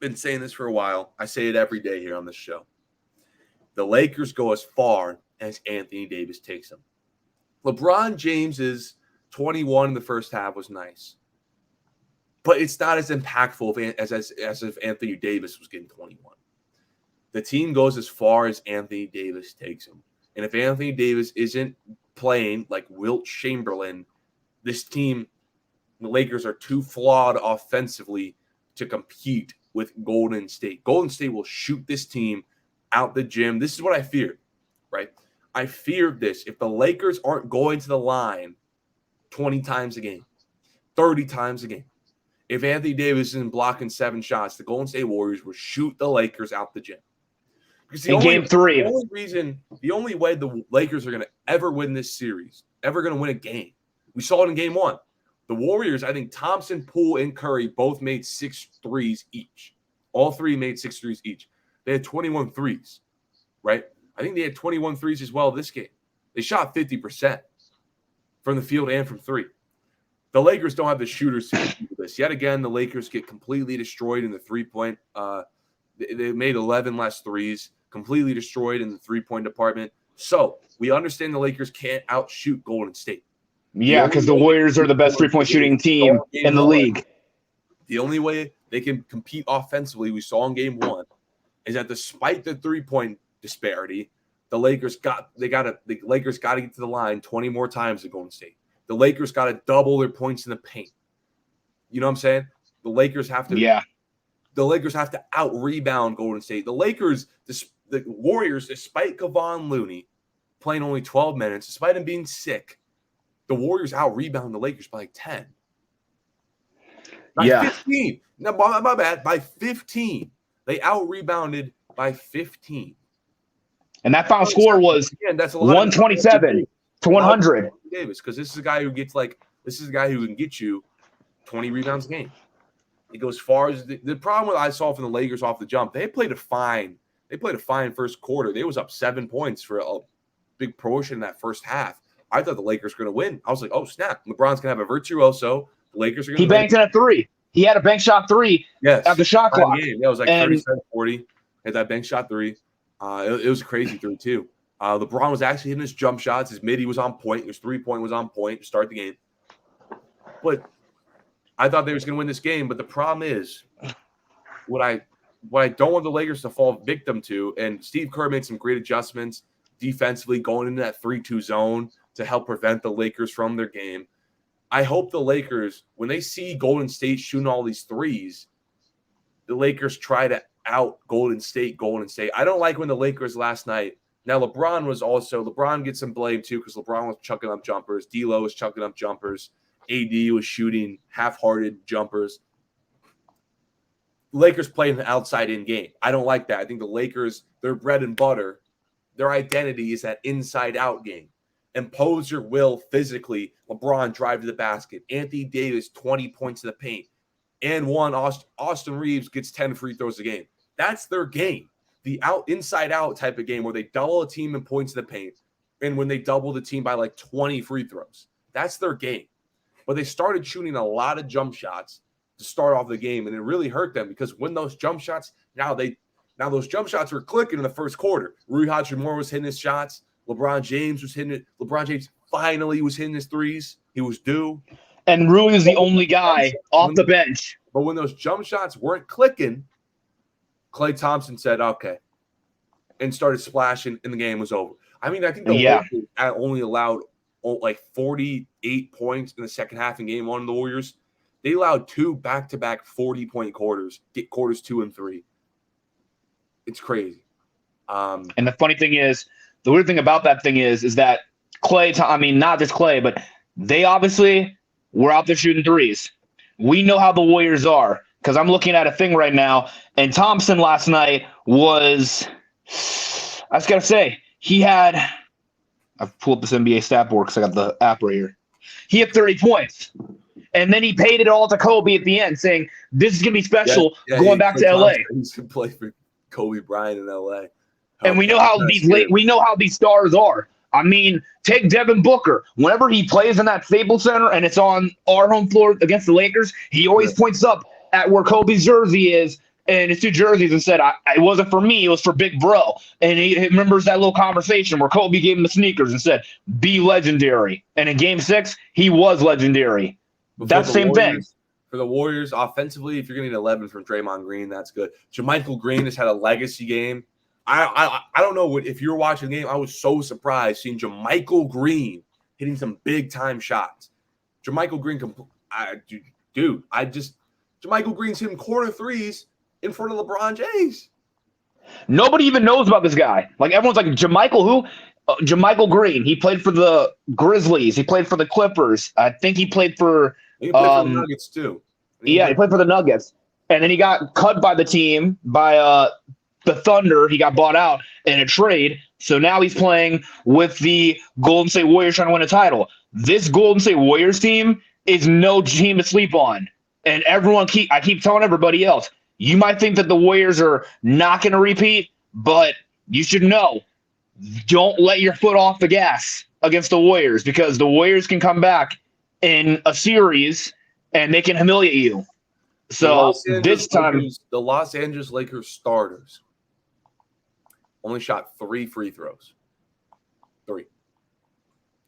been saying this for a while. I say it every day here on this show. The Lakers go as far as Anthony Davis takes them. LeBron James's 21 in the first half was nice, but it's not as impactful as if Anthony Davis was getting 21. The team goes as far as Anthony Davis takes him. And if Anthony Davis isn't playing like Wilt Chamberlain, this team, the Lakers, are too flawed offensively to compete with Golden State. Golden State will shoot this team out the gym. This is what I feared, right? I feared this. If the Lakers aren't going to the line 20 times a game, 30 times a game, if Anthony Davis isn't blocking 7 shots, the Golden State Warriors will shoot the Lakers out the gym. Because Game 3. The only way the Lakers are going to ever win this series, ever going to win a game, we saw it in Game 1. The Warriors, I think Thompson, Poole, and Curry both made 6 threes each. All 3 made 6 threes each. They had 21 threes, right? I think they had 21 threes as well this game. They shot 50% from the field and from 3. The Lakers don't have the shooters to do this. Yet again, the Lakers get completely destroyed in the three-point. They made 11 less threes, completely destroyed in the three-point department. So we understand the Lakers can't outshoot Golden State. Yeah, because the Warriors are the best three-point shooting team in the league. The only way they can compete offensively, we saw in Game 1, is that despite the three-point disparity, the Lakers got to get to the line 20 more times than Golden State. The Lakers got to double their points in the paint. You know what I'm saying? The Lakers have to. Yeah. The Lakers have to out-rebound Golden State. The Warriors, despite Kevon Looney playing only 12 minutes, despite him being sick, the Warriors out-rebound the Lakers by like 10. By 15. No, my bad. By 15. They out-rebounded by 15. And that final score was that's a lot 127 to 100. Davis, because this is a guy who gets this is a guy who can get you 20 rebounds a game. He goes far as the problem with I saw from the Lakers off the jump. They played a fine first quarter. They was up 7 points for a big portion in that first half. I thought the Lakers were going to win. I was like, oh snap, LeBron's going to have a virtuoso. The Lakers are going to. He banked in a 3. He had a bank shot 3. Yes, at the shot clock. Game. Yeah, it was like 37-40. Had that bank shot 3. It was a crazy 3 too. LeBron was actually hitting his jump shots. His midi was on point. His 3-point was on point to start the game. But I thought they was going to win this game. But the problem is, what I don't want the Lakers to fall victim to, and Steve Kerr made some great adjustments defensively going into that 3-2 zone to help prevent the Lakers from their game. I hope the Lakers, when they see Golden State shooting all these threes, the Lakers try to out Golden State. I don't like when the Lakers last night. Now, LeBron gets some blame too because LeBron was chucking up jumpers. D'Lo was chucking up jumpers. AD was shooting half-hearted jumpers. The Lakers played an outside-in game. I don't like that. I think the Lakers, their bread and butter, their identity is that inside-out game. Impose your will physically. LeBron drive to the basket. Anthony Davis, 20 points in the paint. And Austin Reeves gets 10 free throws a game. That's their game. The inside-out type of game where they double a team in points in the paint and when they double the team by like 20 free throws. That's their game. But they started shooting a lot of jump shots to start off the game, and it really hurt them because when those jump shots, now those jump shots were clicking in the first quarter. Rui Hachimura was hitting his shots. LeBron James was hitting it. LeBron James finally was hitting his threes. He was due. And Rui was the only guy off the bench. But when those jump shots weren't clicking, Klay Thompson said, okay, and started splashing, and the game was over. I mean, I think the Lakers only allowed like 48 points in the second half in game 1 of the Warriors. They allowed 2 back-to-back 40-point quarters, get quarters 2 and 3. It's crazy. And the funny thing is, the weird thing about that thing is that not just Klay, but they obviously were out there shooting threes. We know how the Warriors are because I'm looking at a thing right now, and Thompson last night was, I just got to say, I've pulled up this NBA stat board because I got the app right here. He had 30 points. And then he paid it all to Kobe at the end, saying, this is going to be special going back to L.A. He's going to play for Kobe Bryant in L.A. And we know how these stars are. I mean, take Devin Booker. Whenever he plays in that Staples Center and it's on our home floor against the Lakers, he always points up at where Kobe's jersey is and his 2 jerseys and said, it wasn't for me, it was for Big Bro. And he remembers that little conversation where Kobe gave him the sneakers and said, be legendary. And in Game 6, he was legendary. That's the same thing. For the Warriors, offensively, if you're going to need 11 from Draymond Green, that's good. JaMychal Green has had a legacy game. I don't know if you're watching the game. I was so surprised seeing JaMychal Green hitting some big-time shots. JaMychal Green, JaMychal Green's hitting corner threes in front of LeBron James. Nobody even knows about this guy. Like, everyone's like, JaMychal who? JaMychal Green. He played for the Grizzlies. He played for the Clippers. I think he played for he played for the Nuggets too. He played for the Nuggets. And then he got cut by the team by the Thunder. He got bought out in a trade. So now he's playing with the Golden State Warriors trying to win a title. This Golden State Warriors team is no team to sleep on. And I keep telling everybody else, you might think that the Warriors are not going to repeat, but you should know, don't let your foot off the gas against the Warriors because the Warriors can come back in a series and they can humiliate you. So this time, the Los Angeles Lakers starters only shot 3 free throws. 3.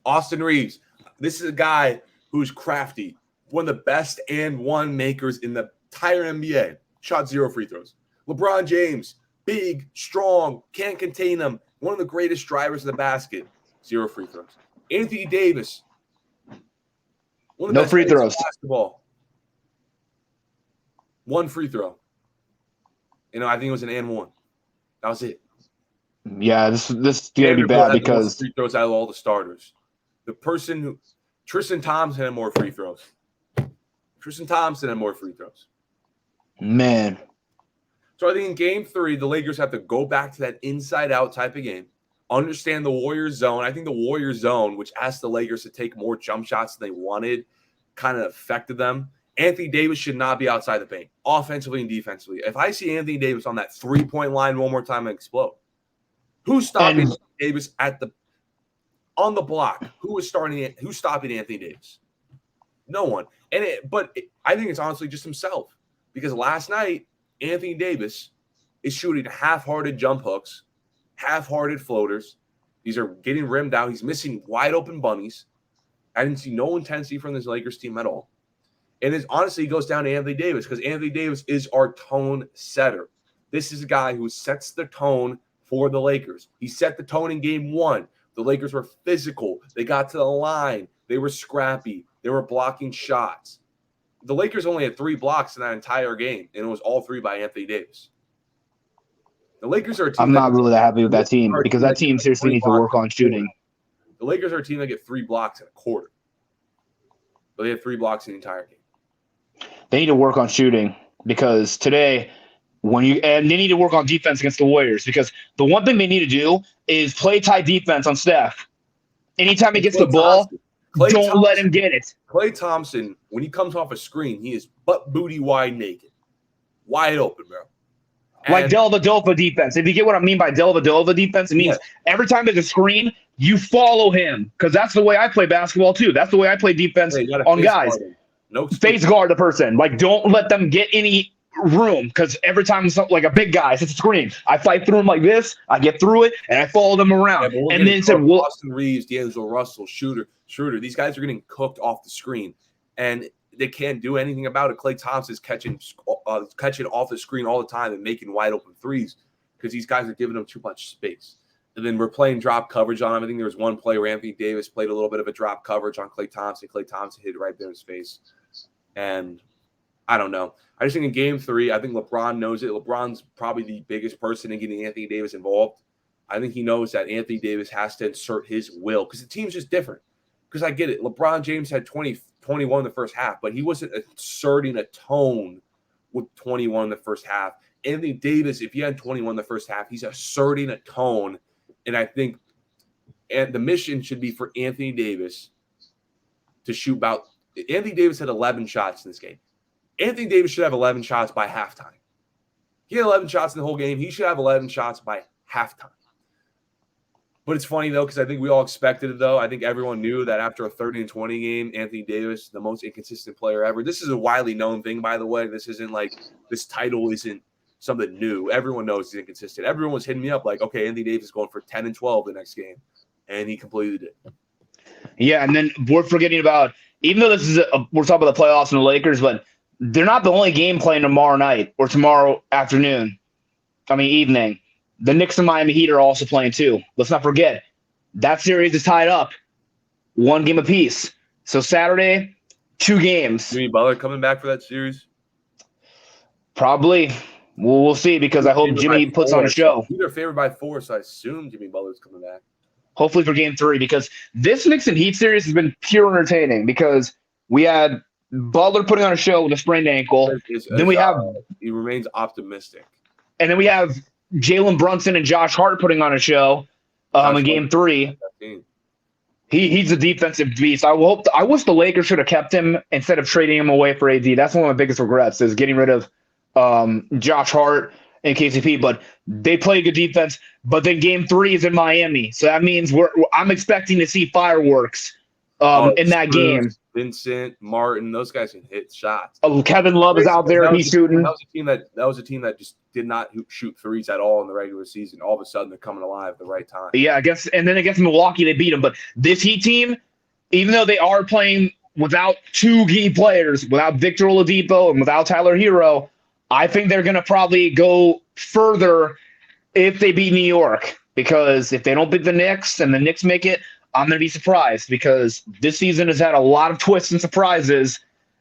Austin Reeves, this is a guy who's crafty, one of the best and one makers in the entire NBA. Shot 0 free throws. LeBron James, big, strong, can't contain him. One of the greatest drivers of the basket. 0 free throws. Anthony Davis. No free throws. Basketball. 1 free throw. I think it was an and 1. That was it. Yeah, this is going to be bad because free throws out of all the starters. The person who Tristan Thompson had more free throws. Tristan Thompson had more free throws. Man. So I think in game 3, the Lakers have to go back to that inside-out type of game, understand the Warriors zone. I think the Warriors zone, which asked the Lakers to take more jump shots than they wanted, kind of affected them. Anthony Davis should not be outside the paint, offensively and defensively. If I see Anthony Davis on that three-point line one more time, I explode. Who's stopping Anthony Davis on the block? Who's stopping Anthony Davis? No one. But I think it's honestly just himself, because last night Anthony Davis is shooting half-hearted jump hooks, half-hearted floaters. These are getting rimmed out. He's missing wide open bunnies. I didn't see no intensity from this Lakers team at all. And it honestly goes down to Anthony Davis, because Anthony Davis is our tone setter. This is a guy who sets the tone for the Lakers. He set the tone in game 1. The Lakers were physical. They got to the line. They were scrappy. They were blocking shots. The Lakers only had 3 blocks in that entire game, and it was all 3 by Anthony Davis. The Lakers are a team. I'm not really that happy with that team, because that team seriously needs to work on shooting. The Lakers are a team that get 3 blocks in a quarter. But they had 3 blocks in the entire game. They need to work on shooting, because today, and they need to work on defense against the Warriors, because the one thing they need to do is play tight defense on Steph. Anytime he gets the ball, don't let him get it. Klay Thompson, when he comes off a screen, he is butt booty wide naked. Wide open, bro. Like Dellavedova defense. If you get what I mean by Dellavedova defense, it means every time there's a screen, you follow him, because that's the way I play basketball too. That's the way I play defense on guys. Face guard the person. Like, don't let them get any room, because every time like a big guy hits a screen, I fight through him like this, I get through it, and I follow them around. Yeah, and then said, Austin Reeves, D'Angelo Russell, Schroeder, these guys are getting cooked off the screen, and they can't do anything about it. Klay Thompson's catching off the screen all the time and making wide open threes, because these guys are giving them too much space. And then we're playing drop coverage on him. I think there was one play where Anthony Davis played a little bit of a drop coverage on Klay Thompson. Klay Thompson hit it right there in his face. And I don't know. I just think in game 3, I think LeBron knows it. LeBron's probably the biggest person in getting Anthony Davis involved. I think he knows that Anthony Davis has to insert his will, because the team's just different. Because I get it. LeBron James had 21 in the first half, but he wasn't asserting a tone with 21 in the first half. Anthony Davis, if he had 21 in the first half, he's asserting a tone. And I think the mission should be for Anthony Davis to shoot about – Anthony Davis had 11 shots in this game. Anthony Davis should have 11 shots by halftime. He had 11 shots in the whole game. He should have 11 shots by halftime. But it's funny, though, because I think we all expected it, though. I think everyone knew that after a 30-20 game, Anthony Davis, the most inconsistent player ever. This is a widely known thing, by the way. This isn't like this title isn't something new. Everyone knows he's inconsistent. Everyone was hitting me up like, okay, Anthony Davis is going for 10 and 12 the next game. And he completely did. Yeah, and then we're forgetting about, even though this is we're talking about the playoffs and the Lakers, but they're not the only game playing tomorrow night or tomorrow evening. The Knicks and Miami Heat are also playing too. Let's not forget, that series is tied up 1 game apiece. So Saturday, 2 games. Jimmy Butler coming back for that series? Probably. We'll see, because I hope Jimmy puts on a show. They're favored by 4, so I assume Jimmy Butler's coming back. Hopefully for game 3, because this Knicks and Heat series has been pure entertaining, because we had Butler putting on a show with a sprained ankle. He remains optimistic. And then we have Jalen Brunson and Josh Hart putting on a show in game 3. He's a defensive beast. I wish the Lakers should have kept him instead of trading him away for AD. That's one of my biggest regrets, is getting rid of Josh Hart and KCP. But they play good defense. But then game 3 is in Miami, so that means I'm expecting to see fireworks in that game. Vincent, Martin, those guys can hit shots. Kevin Love is out there. He's shooting. That was a team that just did not shoot threes at all in the regular season. All of a sudden, they're coming alive at the right time. Yeah, and then against Milwaukee, they beat them. But this Heat team, even though they are playing without 2 key players, without Victor Oladipo and without Tyler Hero, I think they're going to probably go further if they beat New York. Because if they don't beat the Knicks and the Knicks make it, I'm going to be surprised, because this season has had a lot of twists and surprises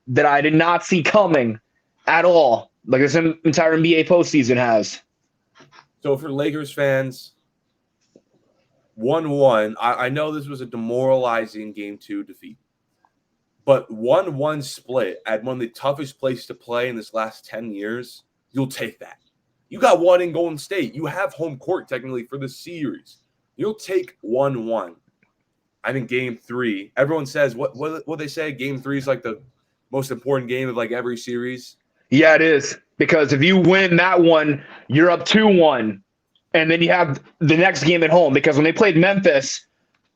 that I did not see coming at all, like this entire NBA postseason has. So for Lakers fans, 1-1, I know this was a demoralizing Game 2 defeat. But 1-1 split at one of the toughest places to play in this last 10 years, you'll take that. You got one in Golden State. You have home court technically for the series. You'll take 1-1. I think game 3, everyone says, what they say, game 3 is like the most important game of like every series. Yeah, it is. Because if you win that one, you're up 2-1. And then you have the next game at home. Because when they played Memphis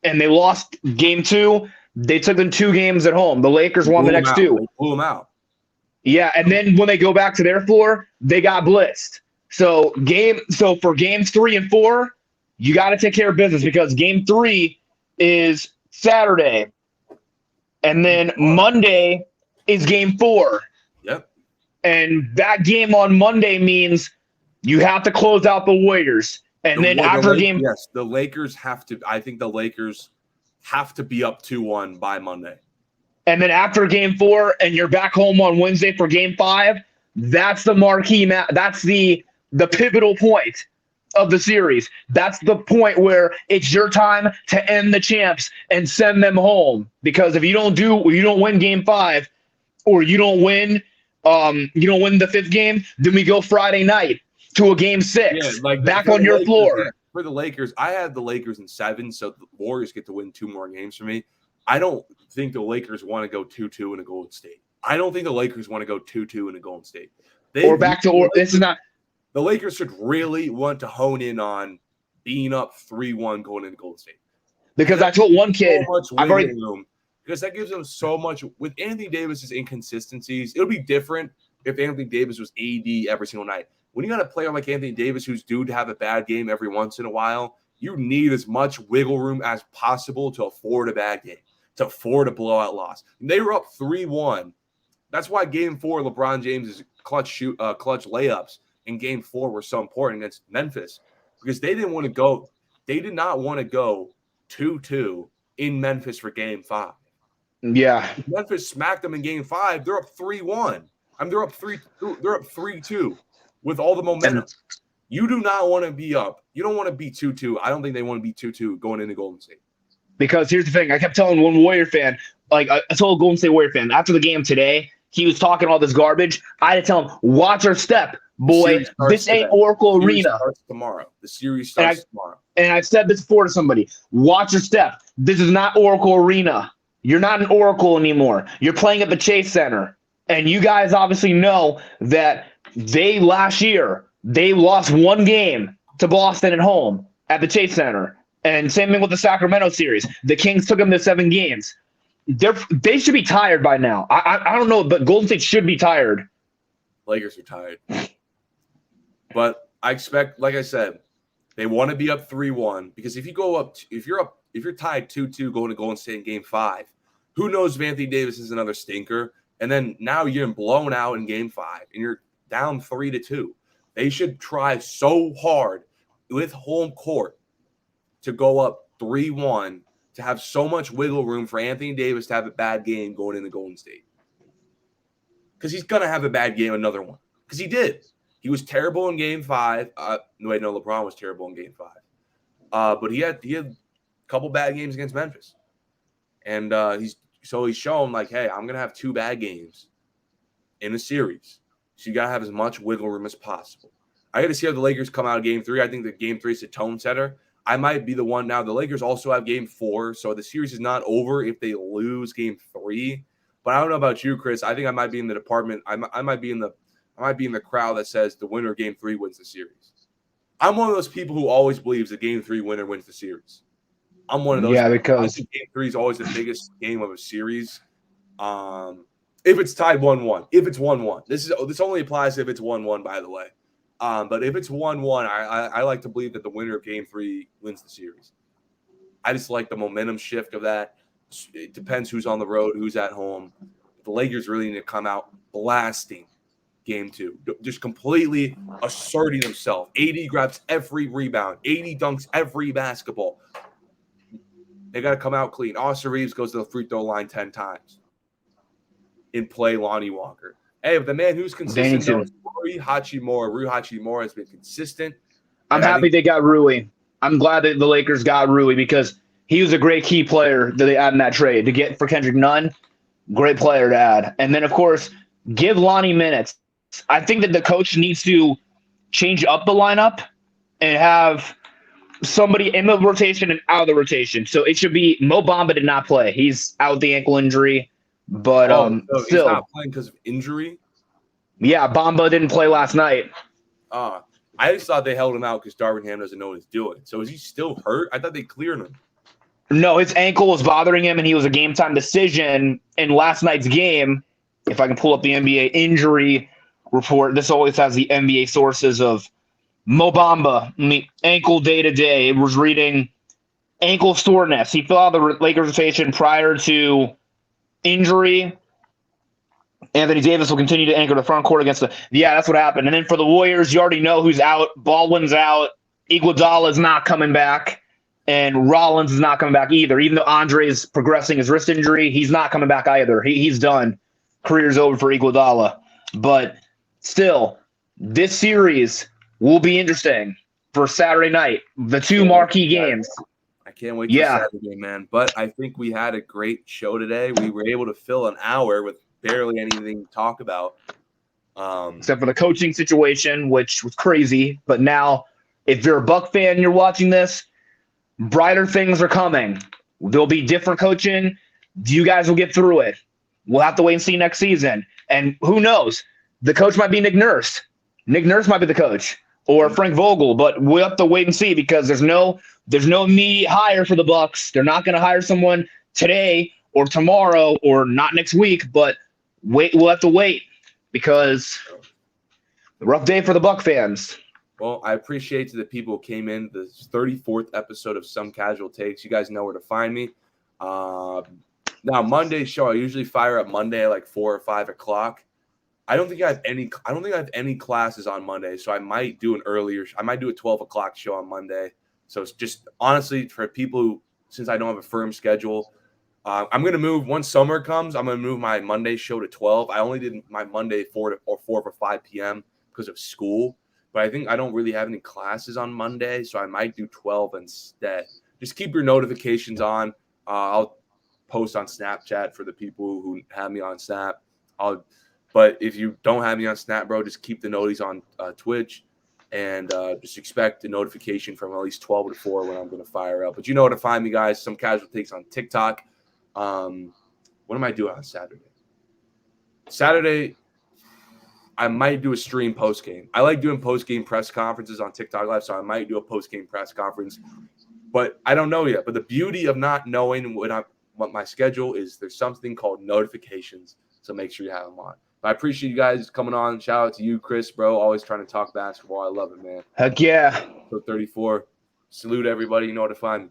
and they lost game 2, they took them 2 games at home. The Lakers won the next 2. They blew them out. Yeah, and then when they go back to their floor, they got blitzed. So for games 3 and 4, you got to take care of business because game 3 is Saturday. And then Monday is game 4. Yep. And that game on Monday means you have to close out the Warriors. And then after game. Yes, the Lakers have to. I think the Lakers have to be up 2-1 by Monday. And then after game 4, and you're back home on Wednesday for game 5, that's the marquee match. That's the pivotal point of the series. That's the point where it's your time to end the champs and send them home. Because if you don't win game 5, or you don't win the 5th game, then we go Friday night to a game 6, back on your floor. For the Lakers, I had the Lakers in 7, so the Warriors get to win 2 more games for me. I don't think the Lakers want to go 2-2 in a Golden State. I don't think the Lakers want to go 2-2 in a Golden State. This is not. The Lakers should really want to hone in on being up 3-1 going into Golden State. Because I told one kid, because that gives them so much. With Anthony Davis's inconsistencies, it would be different if Anthony Davis was AD every single night. When you got a player like Anthony Davis who's due to have a bad game every once in a while, you need as much wiggle room as possible to afford a bad game, to afford a blowout loss. And they were up 3-1. That's why game 4, LeBron James's clutch layups in game 4 were so important against Memphis, because they did not want to go 2-2 in Memphis for game 5. Yeah. If Memphis smacked them in game 5, they're up 3-1. They're up 3-2 with all the momentum. You do not want to be up. You don't want to be 2-2. I don't think they want to be 2-2 going into Golden State. Because here's the thing. I kept telling one Warrior fan, I told a Golden State Warrior fan, after the game today, he was talking all this garbage. I had to tell him, watch our step, boy. This ain't Oracle Arena. The series starts tomorrow. And I've said this before to somebody. Watch your step. This is not Oracle Arena. You're not an Oracle anymore. You're playing at the Chase Center. And you guys obviously know that last year, they lost 1 game to Boston at home at the Chase Center. And same thing with the Sacramento series. The Kings took them to 7 games. They should be tired by now. I don't know, but Golden State should be tired. Lakers are tired. But I expect, like I said, they want to be up 3-1, because if you're tied 2-2 going to Golden State in game 5, who knows if Anthony Davis is another stinker? And then now you're blown out in game 5 and you're down 3-2. They should try so hard with home court to go up 3-1, to have so much wiggle room for Anthony Davis to have a bad game going into Golden State. Because he's going to have a bad game, another one. Because he did. He was terrible in game 5. LeBron was terrible in game 5. But he had a couple bad games against Memphis. And he's shown, like, hey, I'm going to have 2 bad games in a series. So you got to have as much wiggle room as possible. I got to see how the Lakers come out of game 3. I think that game 3 is a tone setter. I might be the one now. The Lakers also have game 4, so the series is not over if they lose game 3. But I don't know about you, Chris. I think I might be in the department. I might be in the crowd that says the winner of game 3 wins the series. I'm one of those people who always believes the game 3 winner wins the series. I'm one of those. Yeah, because I think game 3 is always the biggest game of a series. If it's tied 1-1, if it's 1-1, this only applies if it's 1-1. By the way. But if it's 1-1, I like to believe that the winner of game 3 wins the series. I just like the momentum shift of that. It depends who's on the road, who's at home. The Lakers really need to come out blasting game 2, just completely asserting themselves. AD grabs every rebound. AD dunks every basketball. They got to come out clean. Austin Reeves goes to the free throw line 10 times. In play, Lonnie Walker. Hey, but the man who's consistent is Rui Hachimura. Rui Hachimura has been consistent. I'm happy they got Rui. I'm glad that the Lakers got Rui because he was a great key player that they had in that trade to get for Kendrick Nunn. Great player to add. And then, of course, give Lonnie minutes. I think that the coach needs to change up the lineup and have somebody in the rotation and out of the rotation. So it should be Mo Bamba did not play. He's out with the ankle injury. But so still, he's not playing because of injury? Yeah, Bamba didn't play last night. I just thought they held him out because Darvin Ham doesn't know what he's doing. So is he still hurt? I thought they cleared him. No, his ankle was bothering him, and he was a game-time decision in last night's game. If I can pull up the NBA injury report, this always has the NBA sources of Mo Bamba, ankle day-to-day. It was reading ankle soreness. He fell out of the Lakers rotation prior to injury. Anthony Davis will continue to anchor the front court against the – yeah, that's what happened. And then for the Warriors, you already know who's out. Baldwin's out. Iguodala is not coming back. And Rollins is not coming back either. Even though Andre is progressing his wrist injury, he's not coming back either. He's done. Career's over for Iguodala. But still, this series will be interesting for Saturday night. The two marquee games. I can't wait for Saturday, man. But I think we had a great show today. We were able to fill an hour with barely anything to talk about. Except for the coaching situation, which was crazy. But now, if you're a Buck fan and you're watching this, brighter things are coming. There'll be different coaching. You guys will get through it. We'll have to wait and see next season. And who knows? The coach might be Nick Nurse. Nick Nurse might be the coach, or Frank Vogel. But we'll have to wait and see because there's no immediate hire for the Bucks. They're not going to hire someone today or tomorrow or not next week. But we'll have to wait because rough day for the Buck fans. Well, I appreciate to the people who came in the 34th episode of Some Casual Takes. You guys know where to find me. Now, Monday's show, I usually fire up Monday at like 4 or 5 o'clock. I don't think I have any classes on Monday, so I might do a 12 o'clock show on Monday. So it's just honestly for people who, since I don't have a firm schedule, I'm gonna move once summer comes. I'm gonna move my Monday show to 12. I only did my Monday 4 or 5 p.m. because of school. But I think I don't really have any classes on Monday, so I might do 12 instead. Just keep your notifications on. I'll post on Snapchat for the people who have me on Snap. But if you don't have me on Snap, bro, just keep the noties on Twitch and just expect a notification from at least 12 to 4 when I'm going to fire up. But you know where to find me, guys. Some Casual Takes on TikTok. What am I doing on Saturday? Saturday, I might do a stream post-game. I like doing post-game press conferences on TikTok Live, so I might do a post-game press conference. But I don't know yet. But the beauty of not knowing what my schedule is, there's something called notifications, so make sure you have them on. But I appreciate you guys coming on. Shout out to you, Chris, bro. Always trying to talk basketball. I love it, man. Heck yeah. So 34. Salute everybody. You know where to find me.